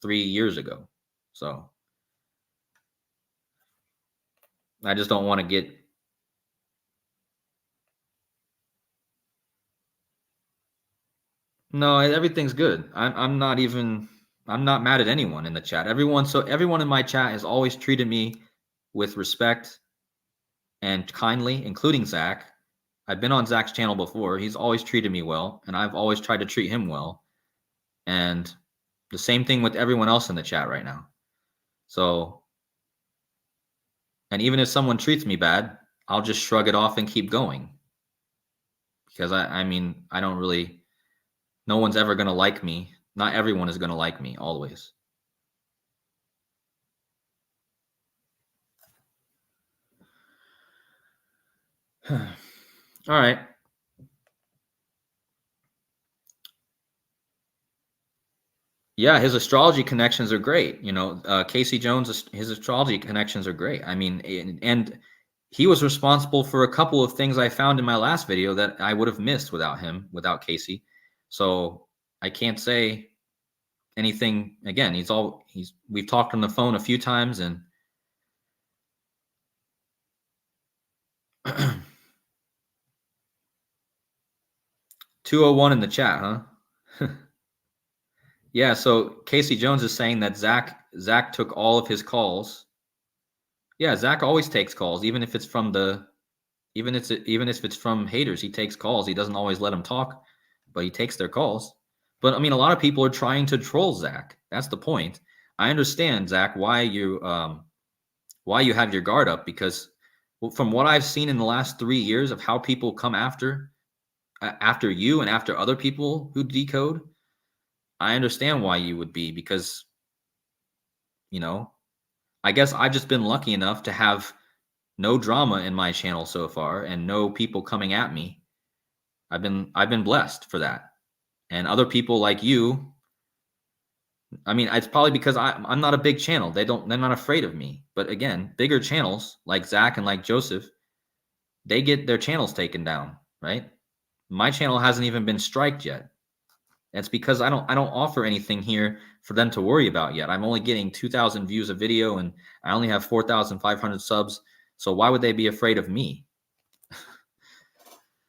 3 years ago. So I just don't want to get. No, everything's good. I'm not mad at anyone in the chat. Everyone in my chat has always treated me with respect and kindly, including Zach. I've been on Zach's channel before. He's always treated me well, and I've always tried to treat him well. And the same thing with everyone else in the chat right now. So, and even if someone treats me bad, I'll just shrug it off and keep going. Because I mean, I don't really, no one's ever going to like me. Not everyone is going to like me always. All right. Yeah, his astrology connections are great. Casey Jones, his astrology connections are great. I mean, and he was responsible for a couple of things I found in my last video that I would have missed without Casey. So I can't say anything. Again, we've talked on the phone a few times, and 201 in the chat, huh? Yeah, so Casey Jones is saying that Zach took all of his calls. Yeah, Zach always takes calls, even if it's from even if it's from haters. He takes calls. He doesn't always let them talk, but he takes their calls. But I mean, a lot of people are trying to troll Zach. That's the point. I understand, Zach, why you have your guard up, because from what I've seen in the last 3 years of how people come after you and after other people who decode, I understand why you would be, because you know, I guess I've just been lucky enough to have no drama in my channel so far and no people coming at me. I've been blessed for that. And other people like you, I mean, it's probably because I'm not a big channel. They're not afraid of me. But again, bigger channels like Zach and like Joseph, they get their channels taken down, right? My channel hasn't even been striked yet. It's because I don't offer anything here for them to worry about yet. I'm only getting 2,000 views a video and I only have 4,500 subs. So why would they be afraid of me?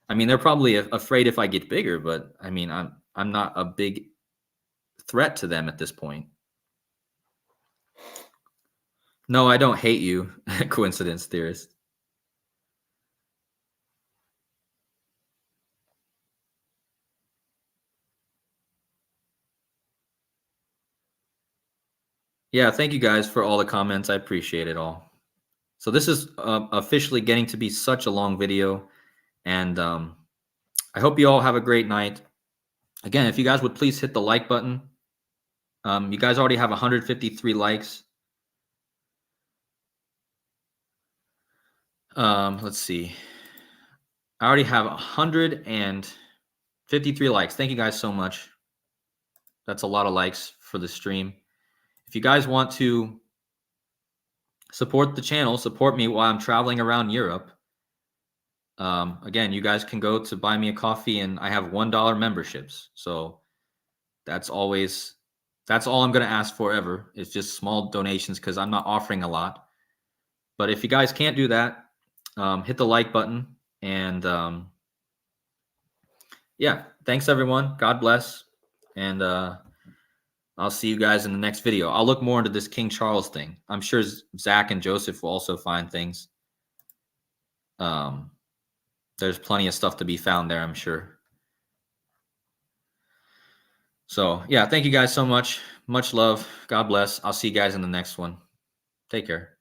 I mean, they're probably afraid if I get bigger, but I mean, I'm not a big threat to them at this point. No, I don't hate you, coincidence theorist. Yeah, thank you guys for all the comments. I appreciate it all. So this is officially getting to be such a long video, and I hope you all have a great night. Again, if you guys would please hit the like button. You guys already have 153 likes. Let's see. I already have 153 likes. Thank you guys so much. That's a lot of likes for the stream. If you guys want to support the channel, support me while I'm traveling around Europe. Again, you guys can go to buy me a coffee, and I have $1 memberships. So that's all I'm going to ask for ever. It's just small donations because I'm not offering a lot. But if you guys can't do that, hit the like button. And yeah, thanks everyone. God bless. And I'll see you guys in the next video. I'll look more into this King Charles thing. I'm sure Zach and Joseph will also find things. There's plenty of stuff to be found there, I'm sure. So yeah, thank you guys so much. Much love. God bless. I'll see you guys in the next one. Take care.